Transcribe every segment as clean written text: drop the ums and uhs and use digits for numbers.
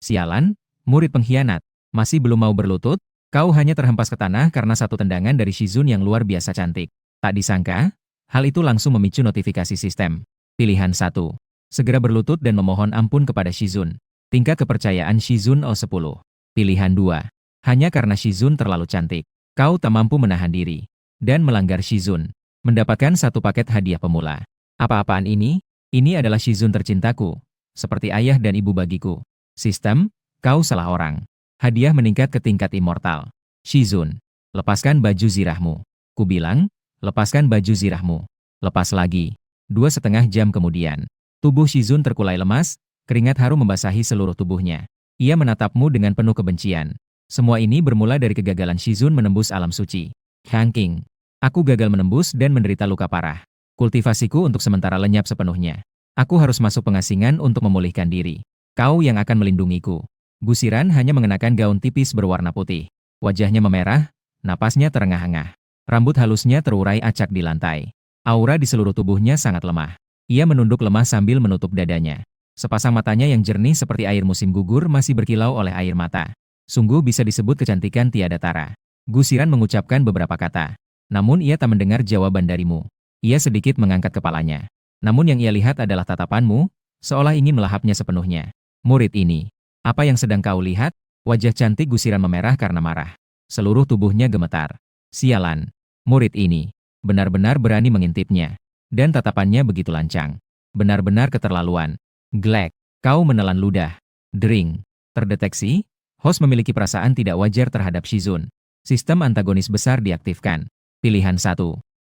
Sialan, murid pengkhianat. Masih belum mau berlutut? Kau hanya terhempas ke tanah karena satu tendangan dari Shizun yang luar biasa cantik. Tak disangka, hal itu langsung memicu notifikasi sistem. Pilihan 1. Segera berlutut dan memohon ampun kepada Shizun. Tingkat kepercayaan Shizun O10. Pilihan 2. Hanya karena Shizun terlalu cantik. Kau tak mampu menahan diri. Dan melanggar Shizun. Mendapatkan satu paket hadiah pemula. Apa-apaan ini? Ini adalah Shizun tercintaku. Seperti ayah dan ibu bagiku. Sistem, kau salah orang. Hadiah meningkat ke tingkat immortal. Shizun, lepaskan baju zirahmu. Ku bilang, lepaskan baju zirahmu. Lepas lagi. 2,5 jam kemudian. Tubuh Shizun terkulai lemas, keringat harum membasahi seluruh tubuhnya. Ia menatapmu dengan penuh kebencian. Semua ini bermula dari kegagalan Shizun menembus alam suci. Hanking. Aku gagal menembus dan menderita luka parah. Kultivasiku untuk sementara lenyap sepenuhnya. Aku harus masuk pengasingan untuk memulihkan diri. Kau yang akan melindungiku. Gusiran hanya mengenakan gaun tipis berwarna putih. Wajahnya memerah, napasnya terengah-engah. Rambut halusnya terurai acak di lantai. Aura di seluruh tubuhnya sangat lemah. Ia menunduk lemah sambil menutup dadanya. Sepasang matanya yang jernih seperti air musim gugur masih berkilau oleh air mata. Sungguh bisa disebut kecantikan tiada tara. Gusiran mengucapkan beberapa kata. Namun ia tak mendengar jawaban darimu. Ia sedikit mengangkat kepalanya. Namun yang ia lihat adalah tatapanmu, seolah ingin melahapnya sepenuhnya. Murid ini, apa yang sedang kau lihat? Wajah cantik Gusiran memerah karena marah. Seluruh tubuhnya gemetar. Sialan, murid ini, benar-benar berani mengintipnya. Dan tatapannya begitu lancang. Benar-benar keterlaluan. Glek, kau menelan ludah. Dring, terdeteksi, host memiliki perasaan tidak wajar terhadap Shizun. Sistem antagonis besar diaktifkan. Pilihan 1.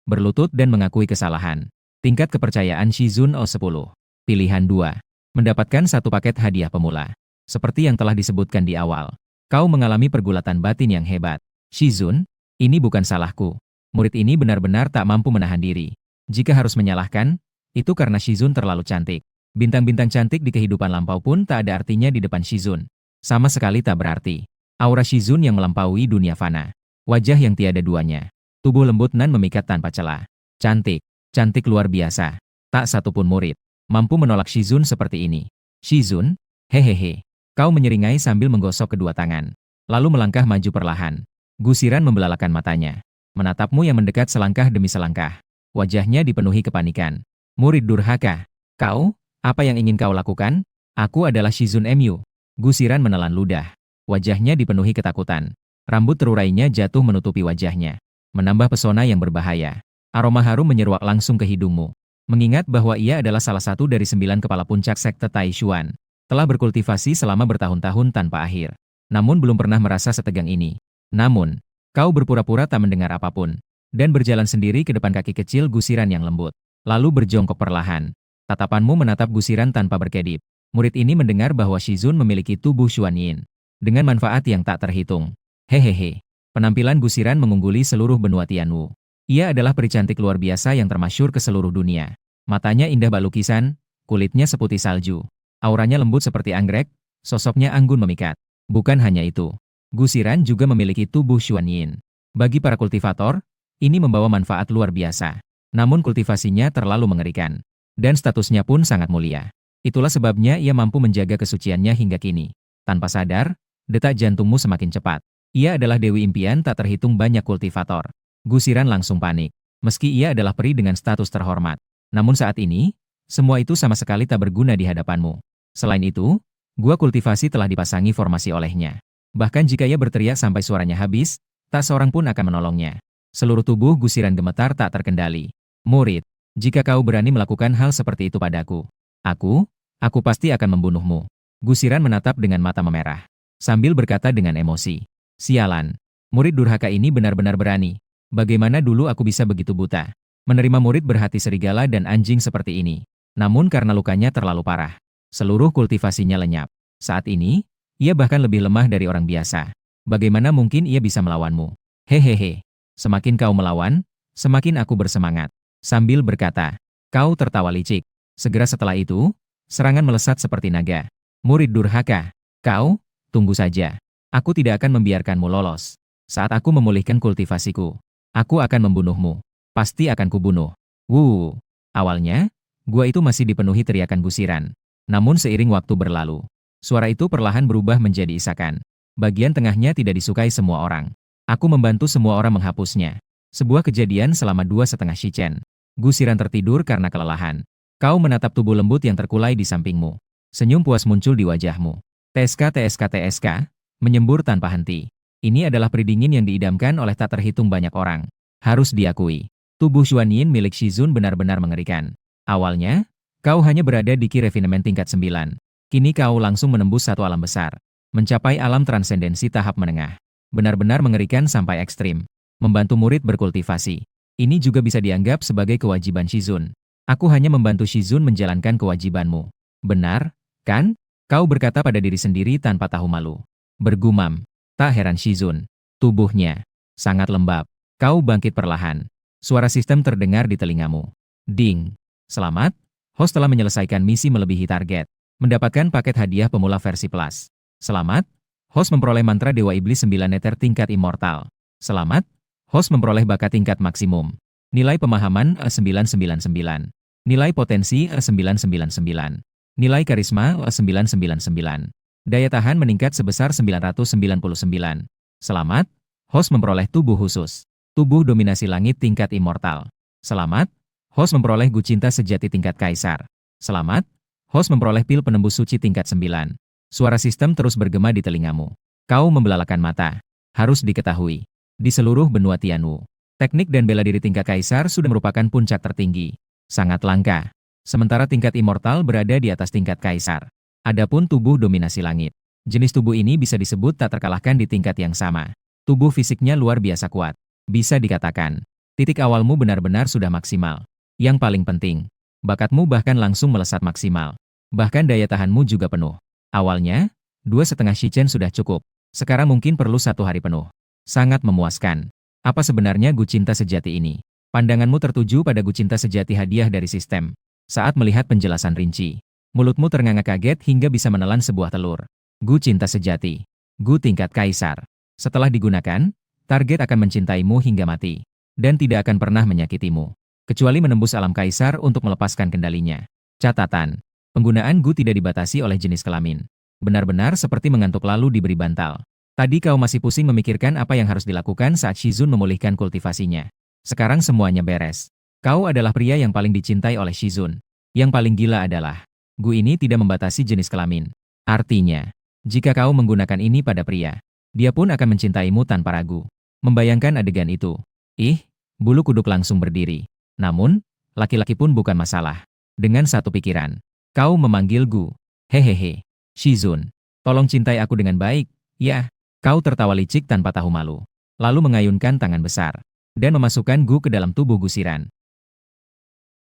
Berlutut dan mengakui kesalahan. Tingkat kepercayaan Shizun O10. Pilihan 2. Mendapatkan satu paket hadiah pemula. Seperti yang telah disebutkan di awal. Kau mengalami pergulatan batin yang hebat. Shizun, ini bukan salahku. Murid ini benar-benar tak mampu menahan diri. Jika harus menyalahkan, itu karena Shizun terlalu cantik. Bintang-bintang cantik di kehidupan lampau pun tak ada artinya di depan Shizun. Sama sekali tak berarti. Aura Shizun yang melampaui dunia fana. Wajah yang tiada duanya. Tubuh lembut nan memikat tanpa celah. Cantik, cantik luar biasa. Tak satupun murid mampu menolak Shizun seperti ini. Shizun, hehehe. Kau menyeringai sambil menggosok kedua tangan. Lalu melangkah maju perlahan. Gusiran membelalakan matanya. Menatapmu yang mendekat selangkah demi selangkah. Wajahnya dipenuhi kepanikan. Murid durhaka. Kau, apa yang ingin kau lakukan? Aku adalah Shizun Mu. Gusiran menelan ludah. Wajahnya dipenuhi ketakutan. Rambut terurainya jatuh menutupi wajahnya. Menambah pesona yang berbahaya. Aroma harum menyeruak langsung ke hidungmu. Mengingat bahwa ia adalah salah satu dari 9 kepala puncak sekte Taishuan. Telah berkultivasi selama bertahun-tahun tanpa akhir. Namun belum pernah merasa setegang ini. Namun, kau berpura-pura tak mendengar apapun. Dan berjalan sendiri ke depan kaki kecil Gusiran yang lembut. Lalu berjongkok perlahan. Tatapanmu menatap Gusiran tanpa berkedip. Murid ini mendengar bahwa Shizun memiliki tubuh Xuanyin. Dengan manfaat yang tak terhitung. Hehehe. Penampilan Gusiran mengungguli seluruh benua Tianwu. Ia adalah peri cantik luar biasa yang termasyhur ke seluruh dunia. Matanya indah bak lukisan, kulitnya seputih salju. Auranya lembut seperti anggrek, sosoknya anggun memikat. Bukan hanya itu. Gusiran juga memiliki tubuh Xuanyin. Bagi para kultivator, ini membawa manfaat luar biasa. Namun kultivasinya terlalu mengerikan. Dan statusnya pun sangat mulia. Itulah sebabnya ia mampu menjaga kesuciannya hingga kini. Tanpa sadar, detak jantungmu semakin cepat. Ia adalah Dewi Impian tak terhitung banyak kultivator. Gusiran langsung panik. Meski ia adalah peri dengan status terhormat. Namun saat ini, semua itu sama sekali tak berguna di hadapanmu. Selain itu, gua kultivasi telah dipasangi formasi olehnya. Bahkan jika ia berteriak sampai suaranya habis, tak seorang pun akan menolongnya. Seluruh tubuh Gusiran gemetar tak terkendali. Murid, jika kau berani melakukan hal seperti itu padaku, aku pasti akan membunuhmu. Gusiran menatap dengan mata memerah. Sambil berkata dengan emosi. Sialan, murid durhaka ini benar-benar berani. Bagaimana dulu aku bisa begitu buta? Menerima murid berhati serigala dan anjing seperti ini. Namun karena lukanya terlalu parah. Seluruh kultivasinya lenyap. Saat ini, ia bahkan lebih lemah dari orang biasa. Bagaimana mungkin ia bisa melawanmu? Hehehe. Semakin kau melawan, semakin aku bersemangat. Sambil berkata, kau tertawa licik. Segera setelah itu, serangan melesat seperti naga. Murid durhaka, kau, tunggu saja. Aku tidak akan membiarkanmu lolos. Saat aku memulihkan kultivasiku, aku akan membunuhmu. Pasti akan kubunuh. Awalnya, gua itu masih dipenuhi teriakan Gusiran. Namun seiring waktu berlalu, Suara itu perlahan berubah menjadi isakan. Bagian tengahnya tidak disukai semua orang. Aku membantu semua orang menghapusnya. Sebuah kejadian selama 2,5 shichen. Gusiran tertidur karena kelelahan. Kau menatap tubuh lembut yang terkulai di sampingmu. Senyum puas muncul di wajahmu. TSK TSK TSK, menyembur tanpa henti. Ini adalah peridingin yang diidamkan oleh tak terhitung banyak orang. Harus diakui, tubuh Xuanyin milik Shizun benar-benar mengerikan. Awalnya, kau hanya berada di Ki Refinement tingkat 9. Kini kau langsung menembus satu alam besar. Mencapai alam transendensi tahap menengah. Benar-benar mengerikan sampai ekstrim. Membantu murid berkultivasi. Ini juga bisa dianggap sebagai kewajiban Shizun. Aku hanya membantu Shizun menjalankan kewajibanmu. Benar, kan? Kau berkata pada diri sendiri tanpa tahu malu. Bergumam. Tak heran Shizun. Tubuhnya sangat lembab. Kau bangkit perlahan. Suara sistem terdengar di telingamu. Ding. Selamat. Host telah menyelesaikan misi melebihi target. Mendapatkan paket hadiah pemula versi plus. Selamat. Host memperoleh mantra Dewa Iblis 9 neter tingkat immortal. Selamat. Host memperoleh bakat tingkat maksimum. Nilai pemahaman 999. Nilai potensi 999. Nilai karisma 999. Daya tahan meningkat sebesar 999. Selamat. Host memperoleh tubuh khusus. Tubuh dominasi langit tingkat immortal. Selamat. Host memperoleh gu cinta sejati tingkat kaisar. Selamat. Host memperoleh pil penembus suci tingkat 9. Suara sistem terus bergema di telingamu. Kau membelalakan mata. Harus diketahui, di seluruh benua Tianwu, teknik dan bela diri tingkat kaisar sudah merupakan puncak tertinggi. Sangat langka. Sementara tingkat immortal berada di atas tingkat kaisar. Adapun tubuh dominasi langit. Jenis tubuh ini bisa disebut tak terkalahkan di tingkat yang sama. Tubuh fisiknya luar biasa kuat. Bisa dikatakan, titik awalmu benar-benar sudah maksimal. Yang paling penting, bakatmu bahkan langsung melesat maksimal. Bahkan daya tahanmu juga penuh. Awalnya, 2,5 shichen sudah cukup. Sekarang mungkin perlu 1 hari penuh. Sangat memuaskan. Apa sebenarnya gu cinta sejati ini? Pandanganmu tertuju pada gu cinta sejati hadiah dari sistem. Saat melihat penjelasan rinci, mulutmu ternganga kaget hingga bisa menelan sebuah telur. Gu cinta sejati. Gu tingkat kaisar. Setelah digunakan, target akan mencintaimu hingga mati. Dan tidak akan pernah menyakitimu. Kecuali menembus alam kaisar untuk melepaskan kendalinya. Catatan. Penggunaan gu tidak dibatasi oleh jenis kelamin. Benar-benar seperti mengantuk lalu diberi bantal. Tadi kau masih pusing memikirkan apa yang harus dilakukan saat Shizun memulihkan kultivasinya. Sekarang semuanya beres. Kau adalah pria yang paling dicintai oleh Shizun. Yang paling gila adalah, gu ini tidak membatasi jenis kelamin. Artinya, jika kau menggunakan ini pada pria, dia pun akan mencintaimu tanpa ragu. Membayangkan adegan itu. Ih, bulu kuduk langsung berdiri. Namun, laki-laki pun bukan masalah. Dengan satu pikiran, kau memanggil gu. Hehehe. Shizun, tolong cintai aku dengan baik, ya. Kau tertawa licik tanpa tahu malu. Lalu mengayunkan tangan besar. Dan memasukkan gu ke dalam tubuh gusiran.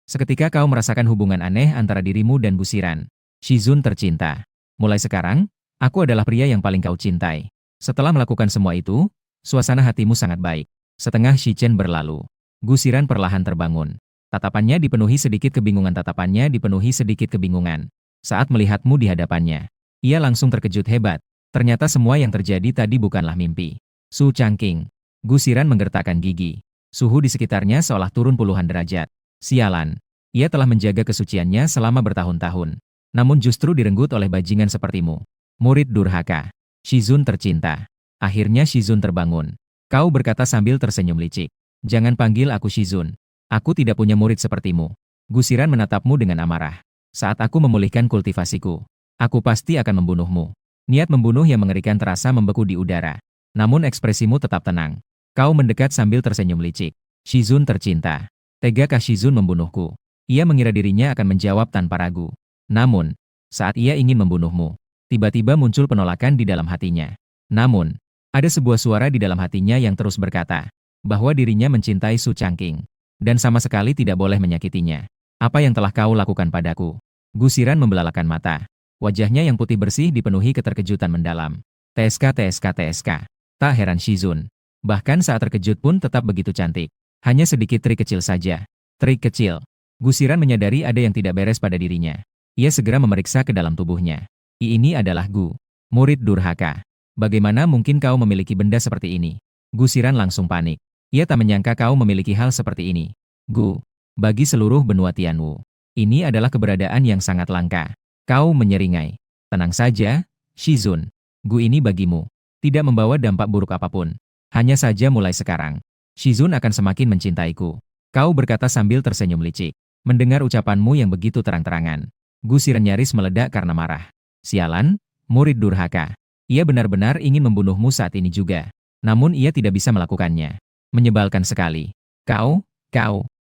Seketika kau merasakan hubungan aneh antara dirimu dan gusiran. Shizun tercinta. Mulai sekarang, aku adalah pria yang paling kau cintai. Setelah melakukan semua itu, suasana hatimu sangat baik. Setengah shichen berlalu. Gusiran perlahan terbangun. Tatapannya dipenuhi sedikit kebingungan. Saat melihatmu di hadapannya, ia langsung terkejut hebat. Ternyata semua yang terjadi tadi bukanlah mimpi. Su Changqing. Gusiran menggertakkan gigi. Suhu di sekitarnya seolah turun puluhan derajat. Sialan. Ia telah menjaga kesuciannya selama bertahun-tahun. Namun justru direnggut oleh bajingan sepertimu. Murid durhaka. Shizun tercinta. Akhirnya Shizun terbangun. Kau berkata sambil tersenyum licik. Jangan panggil aku Shizun. Aku tidak punya murid sepertimu. Gusiran menatapmu dengan amarah. Saat aku memulihkan kultivasiku, aku pasti akan membunuhmu. Niat membunuh yang mengerikan terasa membeku di udara. Namun ekspresimu tetap tenang. Kau mendekat sambil tersenyum licik. Shizun tercinta. Tegakah Shizun membunuhku? Ia mengira dirinya akan menjawab tanpa ragu. Namun, saat ia ingin membunuhmu, tiba-tiba muncul penolakan di dalam hatinya. Namun, ada sebuah suara di dalam hatinya yang terus berkata, bahwa dirinya mencintai Su Changqing. Dan sama sekali tidak boleh menyakitinya. Apa yang telah kau lakukan padaku? Gusiran membelalakan mata. Wajahnya yang putih bersih dipenuhi keterkejutan mendalam. TSK. Tak heran Shizun. Bahkan saat terkejut pun tetap begitu cantik. Hanya sedikit trik kecil saja. Trik kecil. Gusiran menyadari ada yang tidak beres pada dirinya. Ia segera memeriksa ke dalam tubuhnya. Ini adalah Gu. Murid durhaka. Bagaimana mungkin kau memiliki benda seperti ini? Gusiran langsung panik. Ia tak menyangka kau memiliki hal seperti ini. Gu. Bagi seluruh benua Tianwu, ini adalah keberadaan yang sangat langka. Kau menyeringai. Tenang saja, Shizun. Gu ini bagimu. Tidak membawa dampak buruk apapun. Hanya saja mulai sekarang, Shizun akan semakin mencintaiku. Kau berkata sambil tersenyum licik. Mendengar ucapanmu yang begitu terang-terangan, Gu Shiren nyaris meledak karena marah. Sialan, murid durhaka. Ia benar-benar ingin membunuhmu saat ini juga. Namun ia tidak bisa melakukannya. Menyebalkan sekali. Kau.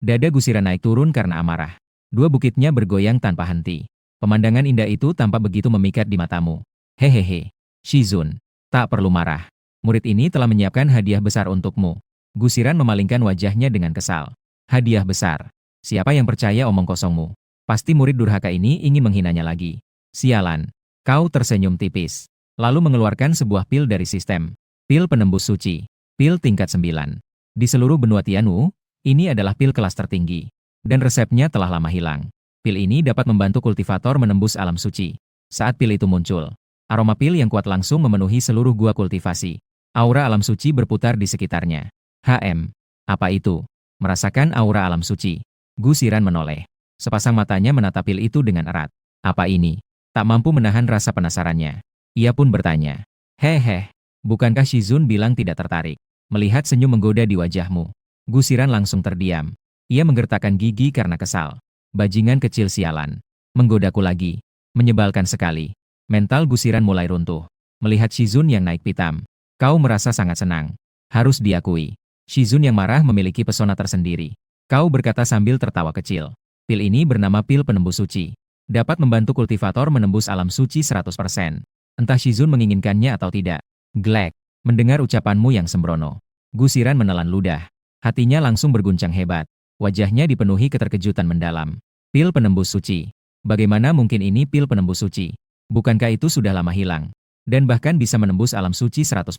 Dada Gu Shiren naik turun karena amarah. Dua bukitnya bergoyang tanpa henti. Pemandangan indah itu tampak begitu memikat di matamu. Hehehe. Shizun, tak perlu marah. Murid ini telah menyiapkan hadiah besar untukmu. Gu Shiren memalingkan wajahnya dengan kesal. Hadiah besar. Siapa yang percaya omong kosongmu? Pasti murid durhaka ini ingin menghinanya lagi. Sialan. Kau tersenyum tipis. Lalu mengeluarkan sebuah pil dari sistem. Pil penembus suci. Pil tingkat 9. Di seluruh benua Tianwu, ini adalah pil kelas tertinggi. Dan resepnya telah lama hilang. Pil ini dapat membantu kultivator menembus alam suci. Saat pil itu muncul, aroma pil yang kuat langsung memenuhi seluruh gua kultivasi. Aura alam suci berputar di sekitarnya. Apa itu? Merasakan aura alam suci. Gu Shiren menoleh. Sepasang matanya menatap pil itu dengan erat. Apa ini? Tak mampu menahan rasa penasarannya. Ia pun bertanya. Hehe, bukankah Shizun bilang tidak tertarik? Melihat senyum menggoda di wajahmu. Gu Shiren langsung terdiam. Ia menggertakkan gigi karena kesal. Bajingan kecil sialan. Menggodaku lagi. Menyebalkan sekali. Mental Gu Shiren mulai runtuh. Melihat Shizun yang naik pitam. Kau merasa sangat senang. Harus diakui. Shizun yang marah memiliki pesona tersendiri. Kau berkata sambil tertawa kecil. Pil ini bernama pil penembus suci. Dapat membantu kultivator menembus alam suci 100%. Entah Shizun menginginkannya atau tidak. Glek. Mendengar ucapanmu yang sembrono. Gu Shiren menelan ludah. Hatinya langsung berguncang hebat. Wajahnya dipenuhi keterkejutan mendalam. Pil penembus suci. Bagaimana mungkin ini pil penembus suci? Bukankah itu sudah lama hilang? Dan bahkan bisa menembus alam suci 100%.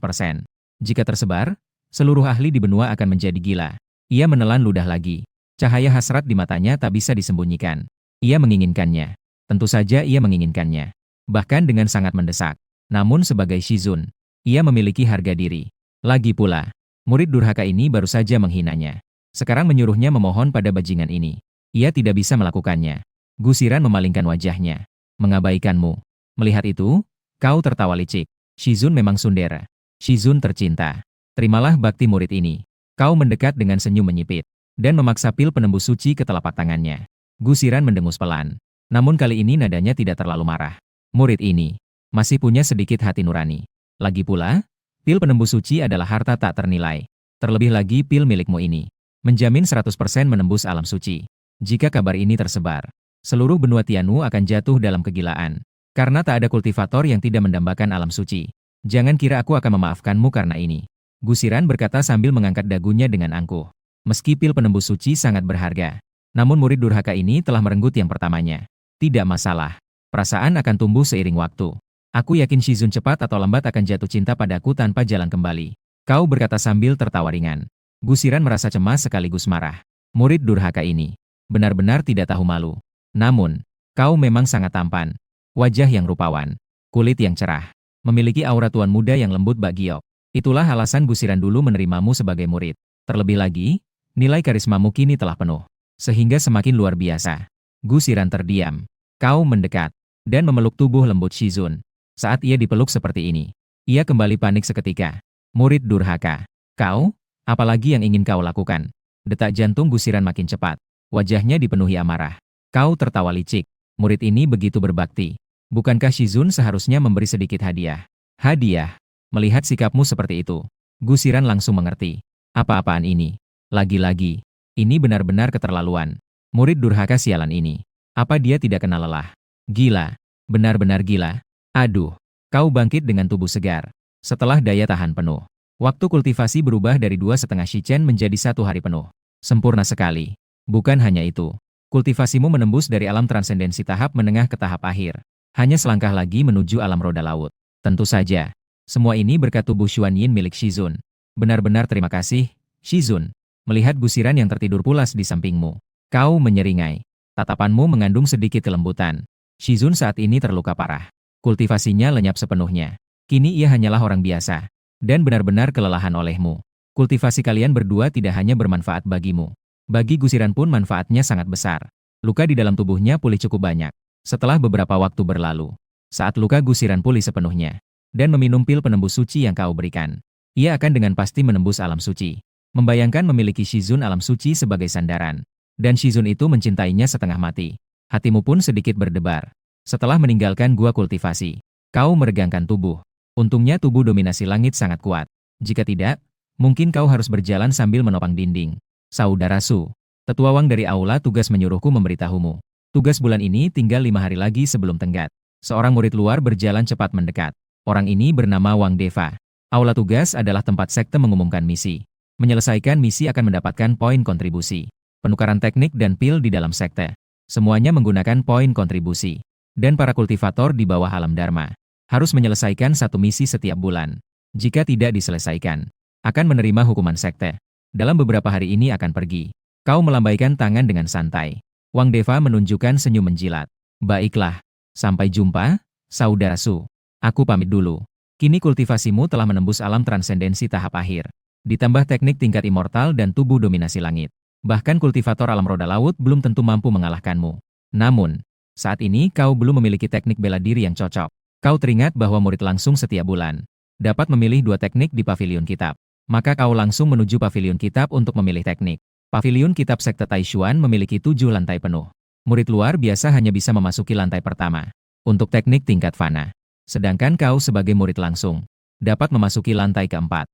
Jika tersebar, seluruh ahli di benua akan menjadi gila. Ia menelan ludah lagi. Cahaya hasrat di matanya tak bisa disembunyikan. Ia menginginkannya. Tentu saja ia menginginkannya. Bahkan dengan sangat mendesak. Namun sebagai Shizun, ia memiliki harga diri. Lagi pula, murid durhaka ini baru saja menghinanya. Sekarang menyuruhnya memohon pada bajingan ini. Ia tidak bisa melakukannya. Gu Shiren memalingkan wajahnya. Mengabaikanmu. Melihat itu, kau tertawa licik. Shizun memang sundera. Shizun tercinta. Terimalah bakti murid ini. Kau mendekat dengan senyum menyipit, dan memaksa pil penembus suci ke telapak tangannya. Gu Shiren mendengus pelan. Namun kali ini nadanya tidak terlalu marah. Murid ini masih punya sedikit hati nurani. Lagi pula, pil penembus suci adalah harta tak ternilai. Terlebih lagi pil milikmu ini. Menjamin 100% menembus alam suci. Jika kabar ini tersebar, seluruh benua Tianwu akan jatuh dalam kegilaan. Karena tak ada kultivator yang tidak mendambakan alam suci. Jangan kira aku akan memaafkanmu karena ini. Gu Shiren berkata sambil mengangkat dagunya dengan angkuh. Meski pil penembus suci sangat berharga, namun murid durhaka ini telah merenggut yang pertamanya. Tidak masalah. Perasaan akan tumbuh seiring waktu. Aku yakin Shizun cepat atau lambat akan jatuh cinta padaku tanpa jalan kembali. Kau berkata sambil tertawa ringan. Gu Shiren merasa cemas sekaligus marah. Murid durhaka ini benar-benar tidak tahu malu. Namun, kau memang sangat tampan. Wajah yang rupawan, kulit yang cerah, memiliki aura tuan muda yang lembut bak giok. Itulah alasan Gu Shiren dulu menerimamu sebagai murid. Terlebih lagi, nilai karismamu kini telah penuh, sehingga semakin luar biasa. Gu Shiren terdiam. Kau mendekat, dan memeluk tubuh lembut Shizun. Saat ia dipeluk seperti ini, ia kembali panik seketika. Murid durhaka. Kau? Apalagi yang ingin kau lakukan? Detak jantung Gu Shiren makin cepat. Wajahnya dipenuhi amarah. Kau tertawa licik. Murid ini begitu berbakti. Bukankah Shizun seharusnya memberi sedikit hadiah? Hadiah? Melihat sikapmu seperti itu, Gu Shiren langsung mengerti. Apa-apaan ini? Lagi-lagi, ini benar-benar keterlaluan. Murid durhaka sialan ini. Apa dia tidak kenal lelah? Gila. Benar-benar gila. Aduh, kau bangkit dengan tubuh segar. Setelah daya tahan penuh. Waktu kultivasi berubah dari 2,5 shichen menjadi 1 hari penuh. Sempurna sekali. Bukan hanya itu. Kultivasimu menembus dari alam transendensi tahap menengah ke tahap akhir. Hanya selangkah lagi menuju alam roda laut. Tentu saja. Semua ini berkat tubuh Xuanyin milik Shizun. Benar-benar terima kasih, Shizun. Melihat Gu Shiren yang tertidur pulas di sampingmu. Kau menyeringai. Tatapanmu mengandung sedikit kelembutan. Shizun saat ini terluka parah. Kultivasinya lenyap sepenuhnya. Kini ia hanyalah orang biasa. Dan benar-benar kelelahan olehmu. Kultivasi kalian berdua tidak hanya bermanfaat bagimu. Bagi Gu Shiren pun manfaatnya sangat besar. Luka di dalam tubuhnya pulih cukup banyak. Setelah beberapa waktu berlalu, Saat luka gusiran pulih sepenuhnya, dan meminum pil penembus suci yang kau berikan, ia akan dengan pasti menembus alam suci. Membayangkan memiliki Shizun alam suci sebagai sandaran, dan Shizun itu mencintainya setengah mati. Hatimu pun sedikit berdebar. Setelah meninggalkan gua kultivasi, kau meregangkan tubuh. Untungnya tubuh dominasi langit sangat kuat. Jika tidak, mungkin kau harus berjalan sambil menopang dinding. Saudara Su, tetua Wang dari aula tugas menyuruhku memberitahumu. Tugas bulan ini tinggal 5 hari lagi sebelum tenggat. Seorang murid luar berjalan cepat mendekat. Orang ini bernama Wang Deva. Aula tugas adalah tempat sekte mengumumkan misi. Menyelesaikan misi akan mendapatkan poin kontribusi. Penukaran teknik dan pil di dalam sekte. Semuanya menggunakan poin kontribusi. Dan para kultivator di bawah alam Dharma harus menyelesaikan satu misi setiap bulan. Jika tidak diselesaikan, akan menerima hukuman sekte. Dalam beberapa hari ini akan pergi. Kau melambaikan tangan dengan santai. Wang Deva menunjukkan senyum menjilat. Baiklah, sampai jumpa, saudara Su. Aku pamit dulu. Kini kultivasimu telah menembus alam transendensi tahap akhir. Ditambah teknik tingkat immortal dan tubuh dominasi langit. Bahkan kultivator alam roda laut belum tentu mampu mengalahkanmu. Namun, saat ini kau belum memiliki teknik bela diri yang cocok. Kau teringat bahwa murid langsung setiap bulan dapat memilih 2 teknik di pavilion kitab. Maka kau langsung menuju pavilion kitab untuk memilih teknik. Pavilion kitab sekte Taishuan memiliki 7 lantai penuh. Murid luar biasa hanya bisa memasuki lantai pertama untuk teknik tingkat fana. Sedangkan kau sebagai murid langsung dapat memasuki lantai keempat.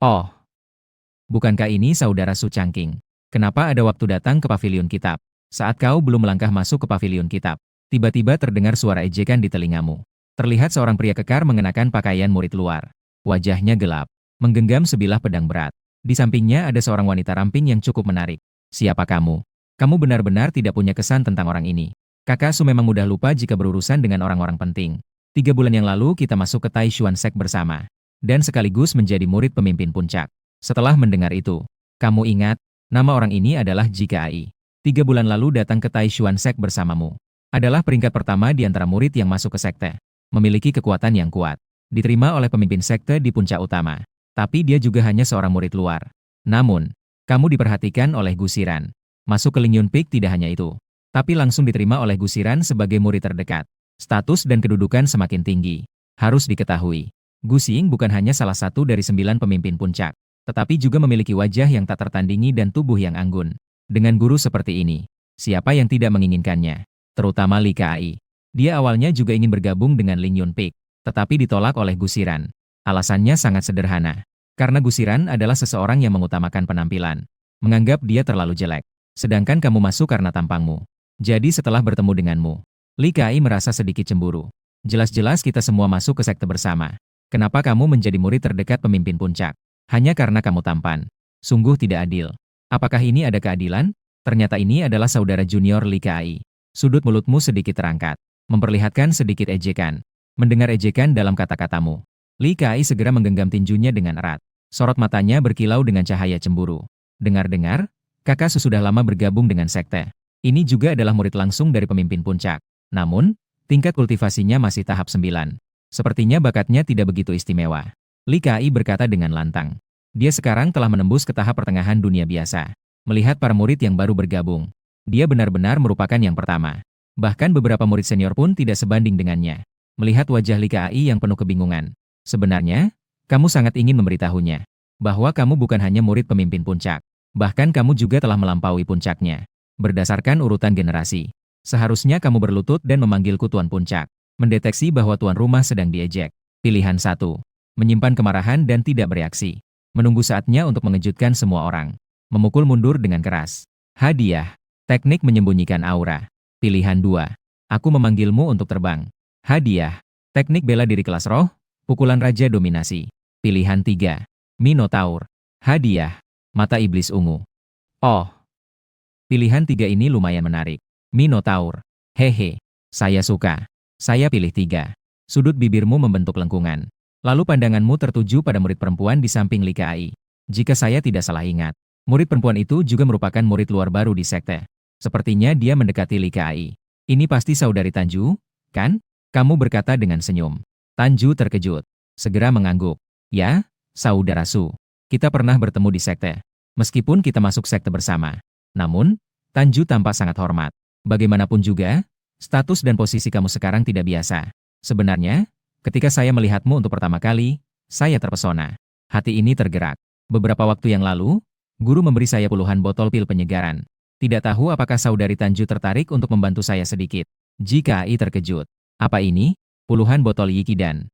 Oh, bukankah ini saudara Su Changqing? Kenapa ada waktu datang ke pavilion kitab? Saat kau belum melangkah masuk ke pavilion kitab, tiba-tiba terdengar suara ejekan di telingamu. Terlihat seorang pria kekar mengenakan pakaian murid luar. Wajahnya gelap, menggenggam sebilah pedang berat. Di sampingnya ada seorang wanita ramping yang cukup menarik. Siapa kamu? Kamu benar-benar tidak punya kesan tentang orang ini. Kakak Su memang mudah lupa jika berurusan dengan orang-orang penting. 3 bulan yang lalu kita masuk ke Taishuan Sect bersama. Dan sekaligus menjadi murid pemimpin puncak. Setelah mendengar itu, kamu ingat, nama orang ini adalah Jika Ai. 3 bulan lalu datang ke Taishuan Sect bersamamu. Adalah peringkat pertama di antara murid yang masuk ke sekte. Memiliki kekuatan yang kuat. Diterima oleh pemimpin sekte di puncak utama. Tapi dia juga hanya seorang murid luar. Namun, kamu diperhatikan oleh Gusiran. Masuk ke Lingyun Peak tidak hanya itu. Tapi langsung diterima oleh Gusiran sebagai murid terdekat. Status dan kedudukan semakin tinggi. Harus diketahui, Gusing bukan hanya salah satu dari 9 pemimpin puncak. Tetapi juga memiliki wajah yang tak tertandingi dan tubuh yang anggun. Dengan guru seperti ini, siapa yang tidak menginginkannya? Terutama Li Kai. Dia awalnya juga ingin bergabung dengan Lingyun Peak, tetapi ditolak oleh Gusiran. Alasannya sangat sederhana. Karena Gusiran adalah seseorang yang mengutamakan penampilan. Menganggap dia terlalu jelek. Sedangkan kamu masuk karena tampangmu. Jadi setelah bertemu denganmu, Li Kai merasa sedikit cemburu. Jelas-jelas kita semua masuk ke sekte bersama. Kenapa kamu menjadi murid terdekat pemimpin puncak? Hanya karena kamu tampan. Sungguh tidak adil. Apakah ini ada keadilan? Ternyata ini adalah saudara junior Li Kai. Sudut mulutmu sedikit terangkat. Memperlihatkan sedikit ejekan. Mendengar ejekan dalam kata-katamu, Li Kai segera menggenggam tinjunya dengan erat. Sorot matanya berkilau dengan cahaya cemburu. Dengar-dengar, kakak sudah lama bergabung dengan sekte. Ini juga adalah murid langsung dari pemimpin puncak. Namun, tingkat kultivasinya masih tahap 9. Sepertinya bakatnya tidak begitu istimewa. Li Kai berkata dengan lantang. Dia sekarang telah menembus ke tahap pertengahan dunia biasa. Melihat para murid yang baru bergabung, dia benar-benar merupakan yang pertama. Bahkan beberapa murid senior pun tidak sebanding dengannya. Melihat wajah Li Kai yang penuh kebingungan. Sebenarnya, kamu sangat ingin memberitahunya bahwa kamu bukan hanya murid pemimpin puncak. Bahkan kamu juga telah melampaui puncaknya. Berdasarkan urutan generasi, seharusnya kamu berlutut dan memanggilku Tuan Puncak. Mendeteksi bahwa tuan rumah sedang diejek. Pilihan 1. Menyimpan kemarahan dan tidak bereaksi. Menunggu saatnya untuk mengejutkan semua orang. Memukul mundur dengan keras. Hadiah. Teknik menyembunyikan aura. Pilihan 2. Aku memanggilmu untuk terbang. Hadiah. Teknik bela diri kelas roh. Pukulan raja dominasi. Pilihan 3. Minotaur. Hadiah. Mata iblis ungu. Oh. Pilihan 3 ini lumayan menarik. Minotaur. Hehe. Saya suka. Saya pilih 3. Sudut bibirmu membentuk lengkungan. Lalu pandanganmu tertuju pada murid perempuan di samping Li Kai. Jika saya tidak salah ingat, murid perempuan itu juga merupakan murid luar baru di sekte. Sepertinya dia mendekati Li Kai. Ini pasti saudari Tanju, kan? Kamu berkata dengan senyum. Tanju terkejut. Segera mengangguk. Ya, saudara Su. Kita pernah bertemu di sekte. Meskipun kita masuk sekte bersama. Namun, Tanju tampak sangat hormat. Bagaimanapun juga, status dan posisi kamu sekarang tidak biasa. Sebenarnya, ketika saya melihatmu untuk pertama kali, saya terpesona. Hati ini tergerak. Beberapa waktu yang lalu, guru memberi saya puluhan botol pil penyegaran. Tidak tahu apakah saudari Tanju tertarik untuk membantu saya sedikit. Jika Ai terkejut. Apa ini? Puluhan botol Yikidan.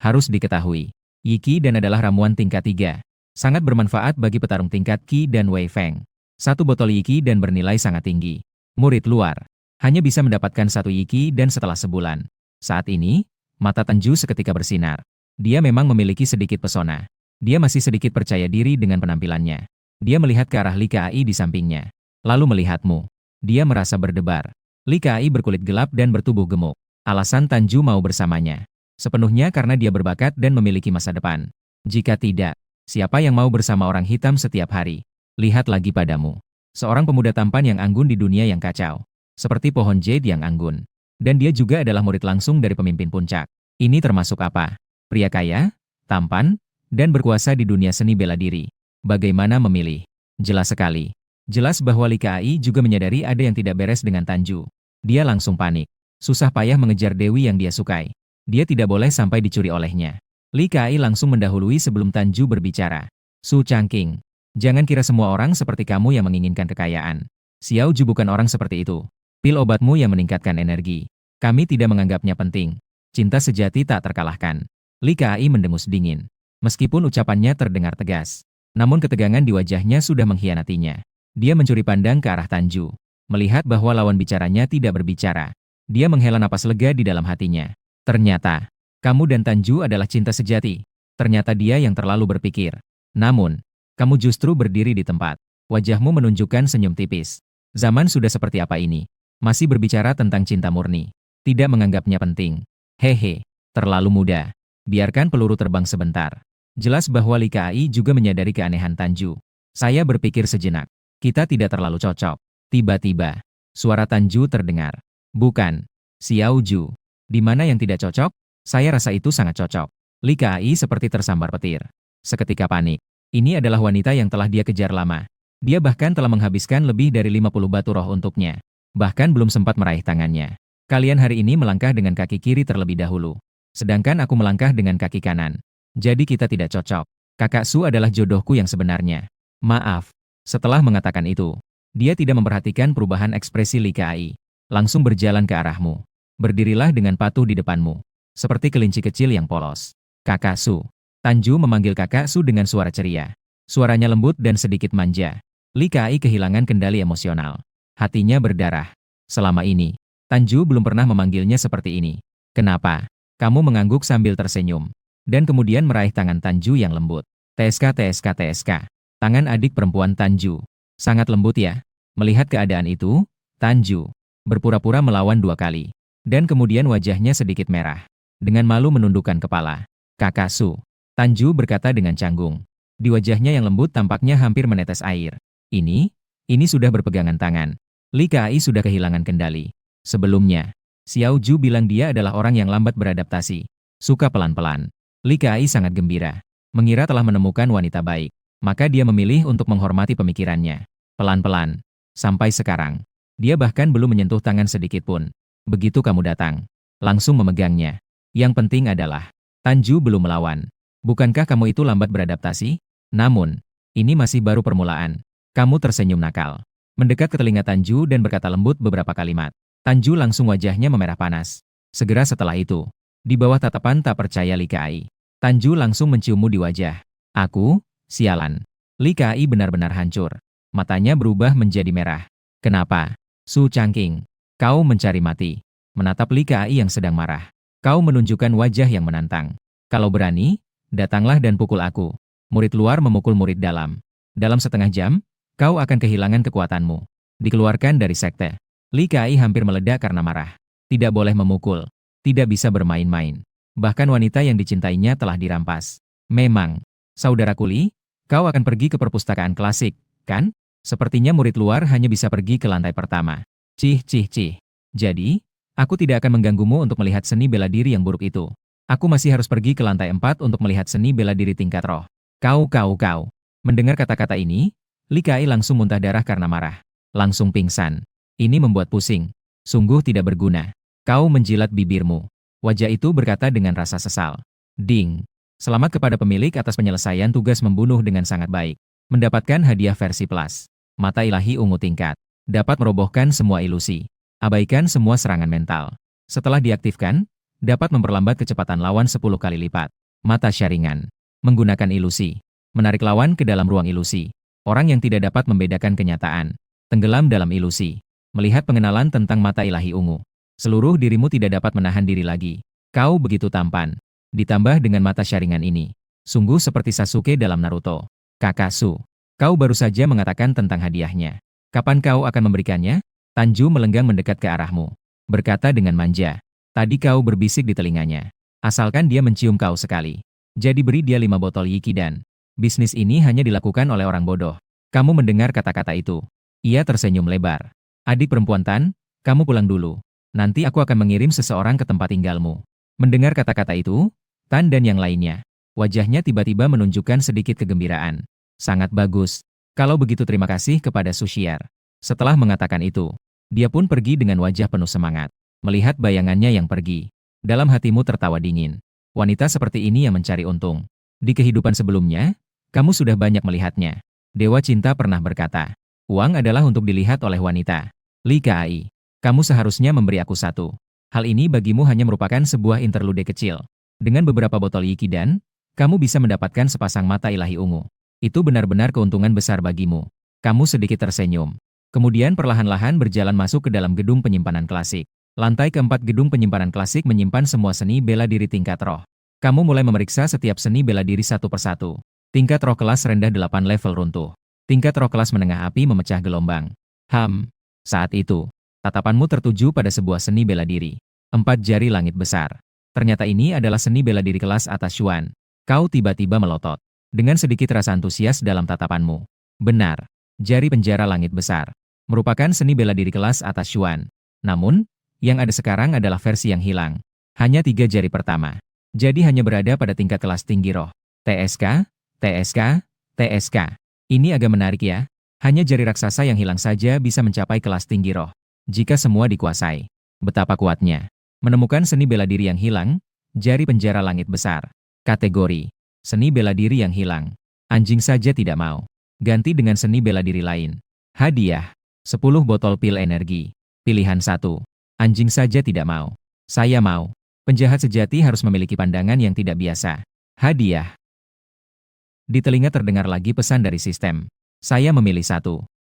Harus diketahui, Yikidan adalah ramuan tingkat 3. Sangat bermanfaat bagi petarung tingkat Qi dan Wei Feng. Satu botol Yikidan bernilai sangat tinggi. Murid luar hanya bisa mendapatkan satu Yikidan setelah sebulan. Saat ini, mata Tanju seketika bersinar. Dia memang memiliki sedikit pesona. Dia masih sedikit percaya diri dengan penampilannya. Dia melihat ke arah Li Kai di sampingnya. Lalu melihatmu. Dia merasa berdebar. Li Kai berkulit gelap dan bertubuh gemuk. Alasan Tanju mau bersamanya sepenuhnya karena dia berbakat dan memiliki masa depan. Jika tidak, siapa yang mau bersama orang hitam setiap hari? Lihat lagi padamu. Seorang pemuda tampan yang anggun di dunia yang kacau. Seperti pohon jade yang anggun. Dan dia juga adalah murid langsung dari pemimpin puncak. Ini termasuk apa? Pria kaya, tampan, dan berkuasa di dunia seni bela diri. Bagaimana memilih? Jelas sekali. Jelas bahwa Li Kai juga menyadari ada yang tidak beres dengan Tanju. Dia langsung panik. Susah payah mengejar Dewi yang dia sukai. Dia tidak boleh sampai dicuri olehnya. Li Kai langsung mendahului sebelum Tanju berbicara. Su Changqing, jangan kira semua orang seperti kamu yang menginginkan kekayaan. Xiao Ju bukan orang seperti itu. Pil obatmu yang meningkatkan energi. Kami tidak menganggapnya penting. Cinta sejati tak terkalahkan. Li Kai mendengus dingin. Meskipun ucapannya terdengar tegas, namun ketegangan di wajahnya sudah mengkhianatinya. Dia mencuri pandang ke arah Tanju. Melihat bahwa lawan bicaranya tidak berbicara. Dia menghela napas lega di dalam hatinya. Ternyata, kamu dan Tanju adalah cinta sejati. Ternyata dia yang terlalu berpikir. Namun, kamu justru berdiri di tempat. Wajahmu menunjukkan senyum tipis. Zaman sudah seperti apa ini? Masih berbicara tentang cinta murni. Tidak menganggapnya penting. Hehe, terlalu muda. Biarkan peluru terbang sebentar. Jelas bahwa Li Kai juga menyadari keanehan Tanju. Saya berpikir sejenak. Kita tidak terlalu cocok. Tiba-tiba, suara Tanju terdengar. Bukan, Xiao Ju. Di mana yang tidak cocok? Saya rasa itu sangat cocok. Li Kai seperti tersambar petir. Seketika panik. Ini adalah wanita yang telah dia kejar lama. Dia bahkan telah menghabiskan lebih dari 50 batu roh untuknya. Bahkan belum sempat meraih tangannya. Kalian hari ini melangkah dengan kaki kiri terlebih dahulu. Sedangkan aku melangkah dengan kaki kanan. Jadi kita tidak cocok. Kakak Su adalah jodohku yang sebenarnya. Maaf. Setelah mengatakan itu, dia tidak memperhatikan perubahan ekspresi Li Kai. Langsung berjalan ke arahmu. Berdirilah dengan patuh di depanmu. Seperti kelinci kecil yang polos. Kakak Su. Tanju memanggil Kakak Su dengan suara ceria. Suaranya lembut dan sedikit manja. Li Kai kehilangan kendali emosional. Hatinya berdarah. Selama ini, Tanju belum pernah memanggilnya seperti ini. Kenapa? Kamu mengangguk sambil tersenyum. Dan kemudian meraih tangan Tanju yang lembut. TSK TSK TSK. Tangan adik perempuan Tanju. Sangat lembut ya. Melihat keadaan itu, Tanju berpura-pura melawan 2 kali. Dan kemudian wajahnya sedikit merah. Dengan malu menundukkan kepala. Kakak Su. Tanju berkata dengan canggung. Di wajahnya yang lembut tampaknya hampir menetes air. Ini sudah berpegangan tangan. Li Kai sudah kehilangan kendali. Sebelumnya, Xiao Ju bilang dia adalah orang yang lambat beradaptasi. Suka pelan-pelan. Li Kai sangat gembira. Mengira telah menemukan wanita baik. Maka dia memilih untuk menghormati pemikirannya. Pelan-pelan. Sampai sekarang. Dia bahkan belum menyentuh tangan sedikit pun. Begitu kamu datang, langsung memegangnya. Yang penting adalah, Tanju belum melawan. Bukankah kamu itu lambat beradaptasi? Namun, ini masih baru permulaan. Kamu tersenyum nakal. Mendekat ke telinga Tanju dan berkata lembut beberapa kalimat. Tanju langsung wajahnya memerah panas. Segera setelah itu, di bawah tatapan tak percaya Li Kai, Tanju langsung menciummu di wajah. Aku, sialan. Li Kai benar-benar hancur. Matanya berubah menjadi merah. Kenapa? Su Changqing. Kau mencari mati. Menatap Li Kai yang sedang marah. Kau menunjukkan wajah yang menantang. Kalau berani, datanglah dan pukul aku. Murid luar memukul murid dalam. Dalam setengah jam, kau akan kehilangan kekuatanmu. Dikeluarkan dari sekte. Li Kai hampir meledak karena marah. Tidak boleh memukul. Tidak bisa bermain-main. Bahkan wanita yang dicintainya telah dirampas. Memang, saudaraku Li, kau akan pergi ke perpustakaan klasik, kan? Sepertinya murid luar hanya bisa pergi ke lantai pertama. Cih. Jadi, aku tidak akan mengganggumu untuk melihat seni bela diri yang buruk itu. Aku masih harus pergi ke lantai 4 untuk melihat seni bela diri tingkat roh. Kau. Mendengar kata-kata ini, Li Kai langsung muntah darah karena marah. Langsung pingsan. Ini membuat pusing. Sungguh tidak berguna. Kau menjilat bibirmu. Wajah itu berkata dengan rasa sesal. Ding. Selamat kepada pemilik atas penyelesaian tugas membunuh dengan sangat baik. Mendapatkan hadiah versi plus. Mata ilahi ungu tingkat. Dapat merobohkan semua ilusi. Abaikan semua serangan mental. Setelah diaktifkan, dapat memperlambat kecepatan lawan 10 kali lipat. Mata syaringan. Menggunakan ilusi. Menarik lawan ke dalam ruang ilusi. Orang yang tidak dapat membedakan kenyataan. Tenggelam dalam ilusi. Melihat pengenalan tentang mata ilahi ungu. Seluruh dirimu tidak dapat menahan diri lagi. Kau begitu tampan. Ditambah dengan mata syaringan ini. Sungguh seperti Sasuke dalam Naruto. Kakasu, kau baru saja mengatakan tentang hadiahnya. Kapan kau akan memberikannya? Tanju melenggang mendekat ke arahmu. Berkata dengan manja. Tadi kau berbisik di telinganya. Asalkan dia mencium kau sekali. Jadi beri dia 5 botol Yikidan. Bisnis ini hanya dilakukan oleh orang bodoh. Kamu mendengar kata-kata itu. Ia tersenyum lebar. Adik perempuan Tan, kamu pulang dulu. Nanti aku akan mengirim seseorang ke tempat tinggalmu. Mendengar kata-kata itu, Tan dan yang lainnya. Wajahnya tiba-tiba menunjukkan sedikit kegembiraan. Sangat bagus. Kalau begitu terima kasih kepada Sushier. Setelah mengatakan itu, dia pun pergi dengan wajah penuh semangat. Melihat bayangannya yang pergi. Dalam hatimu tertawa dingin. Wanita seperti ini yang mencari untung. Di kehidupan sebelumnya, kamu sudah banyak melihatnya. Dewa Cinta pernah berkata, uang adalah untuk dilihat oleh wanita. Li Kai, kamu seharusnya memberi aku satu. Hal ini bagimu hanya merupakan sebuah interlude kecil. Dengan beberapa botol Yikidan, kamu bisa mendapatkan sepasang mata ilahi ungu. Itu benar-benar keuntungan besar bagimu. Kamu sedikit tersenyum. Kemudian perlahan-lahan berjalan masuk ke dalam gedung penyimpanan klasik. Lantai keempat gedung penyimpanan klasik menyimpan semua seni bela diri tingkat roh. Kamu mulai memeriksa setiap seni bela diri satu persatu. Tingkat roh kelas rendah 8 level runtuh. Tingkat roh kelas menengah api memecah gelombang. Saat itu, tatapanmu tertuju pada sebuah seni bela diri. 4 jari langit besar. Ternyata ini adalah seni bela diri kelas atas Xuan. Kau tiba-tiba melotot. Dengan sedikit rasa antusias dalam tatapanmu. Benar, jari penjara langit besar. Merupakan seni bela diri kelas atas Xuan. Namun, yang ada sekarang adalah versi yang hilang. Hanya 3 jari pertama. Jadi hanya berada pada tingkat kelas tinggi roh. TSK, TSK, TSK. Ini agak menarik ya. Hanya jari raksasa yang hilang saja bisa mencapai kelas tinggi roh. Jika semua dikuasai. Betapa kuatnya. Menemukan seni bela diri yang hilang, jari penjara langit besar. Kategori. Seni bela diri yang hilang. Anjing saja tidak mau. Ganti dengan seni bela diri lain. Hadiah. 10 botol pil energi. Pilihan 1. Anjing saja tidak mau. Saya mau. Penjahat sejati harus memiliki pandangan yang tidak biasa. Hadiah. Di telinga terdengar lagi pesan dari sistem. Saya memilih 1.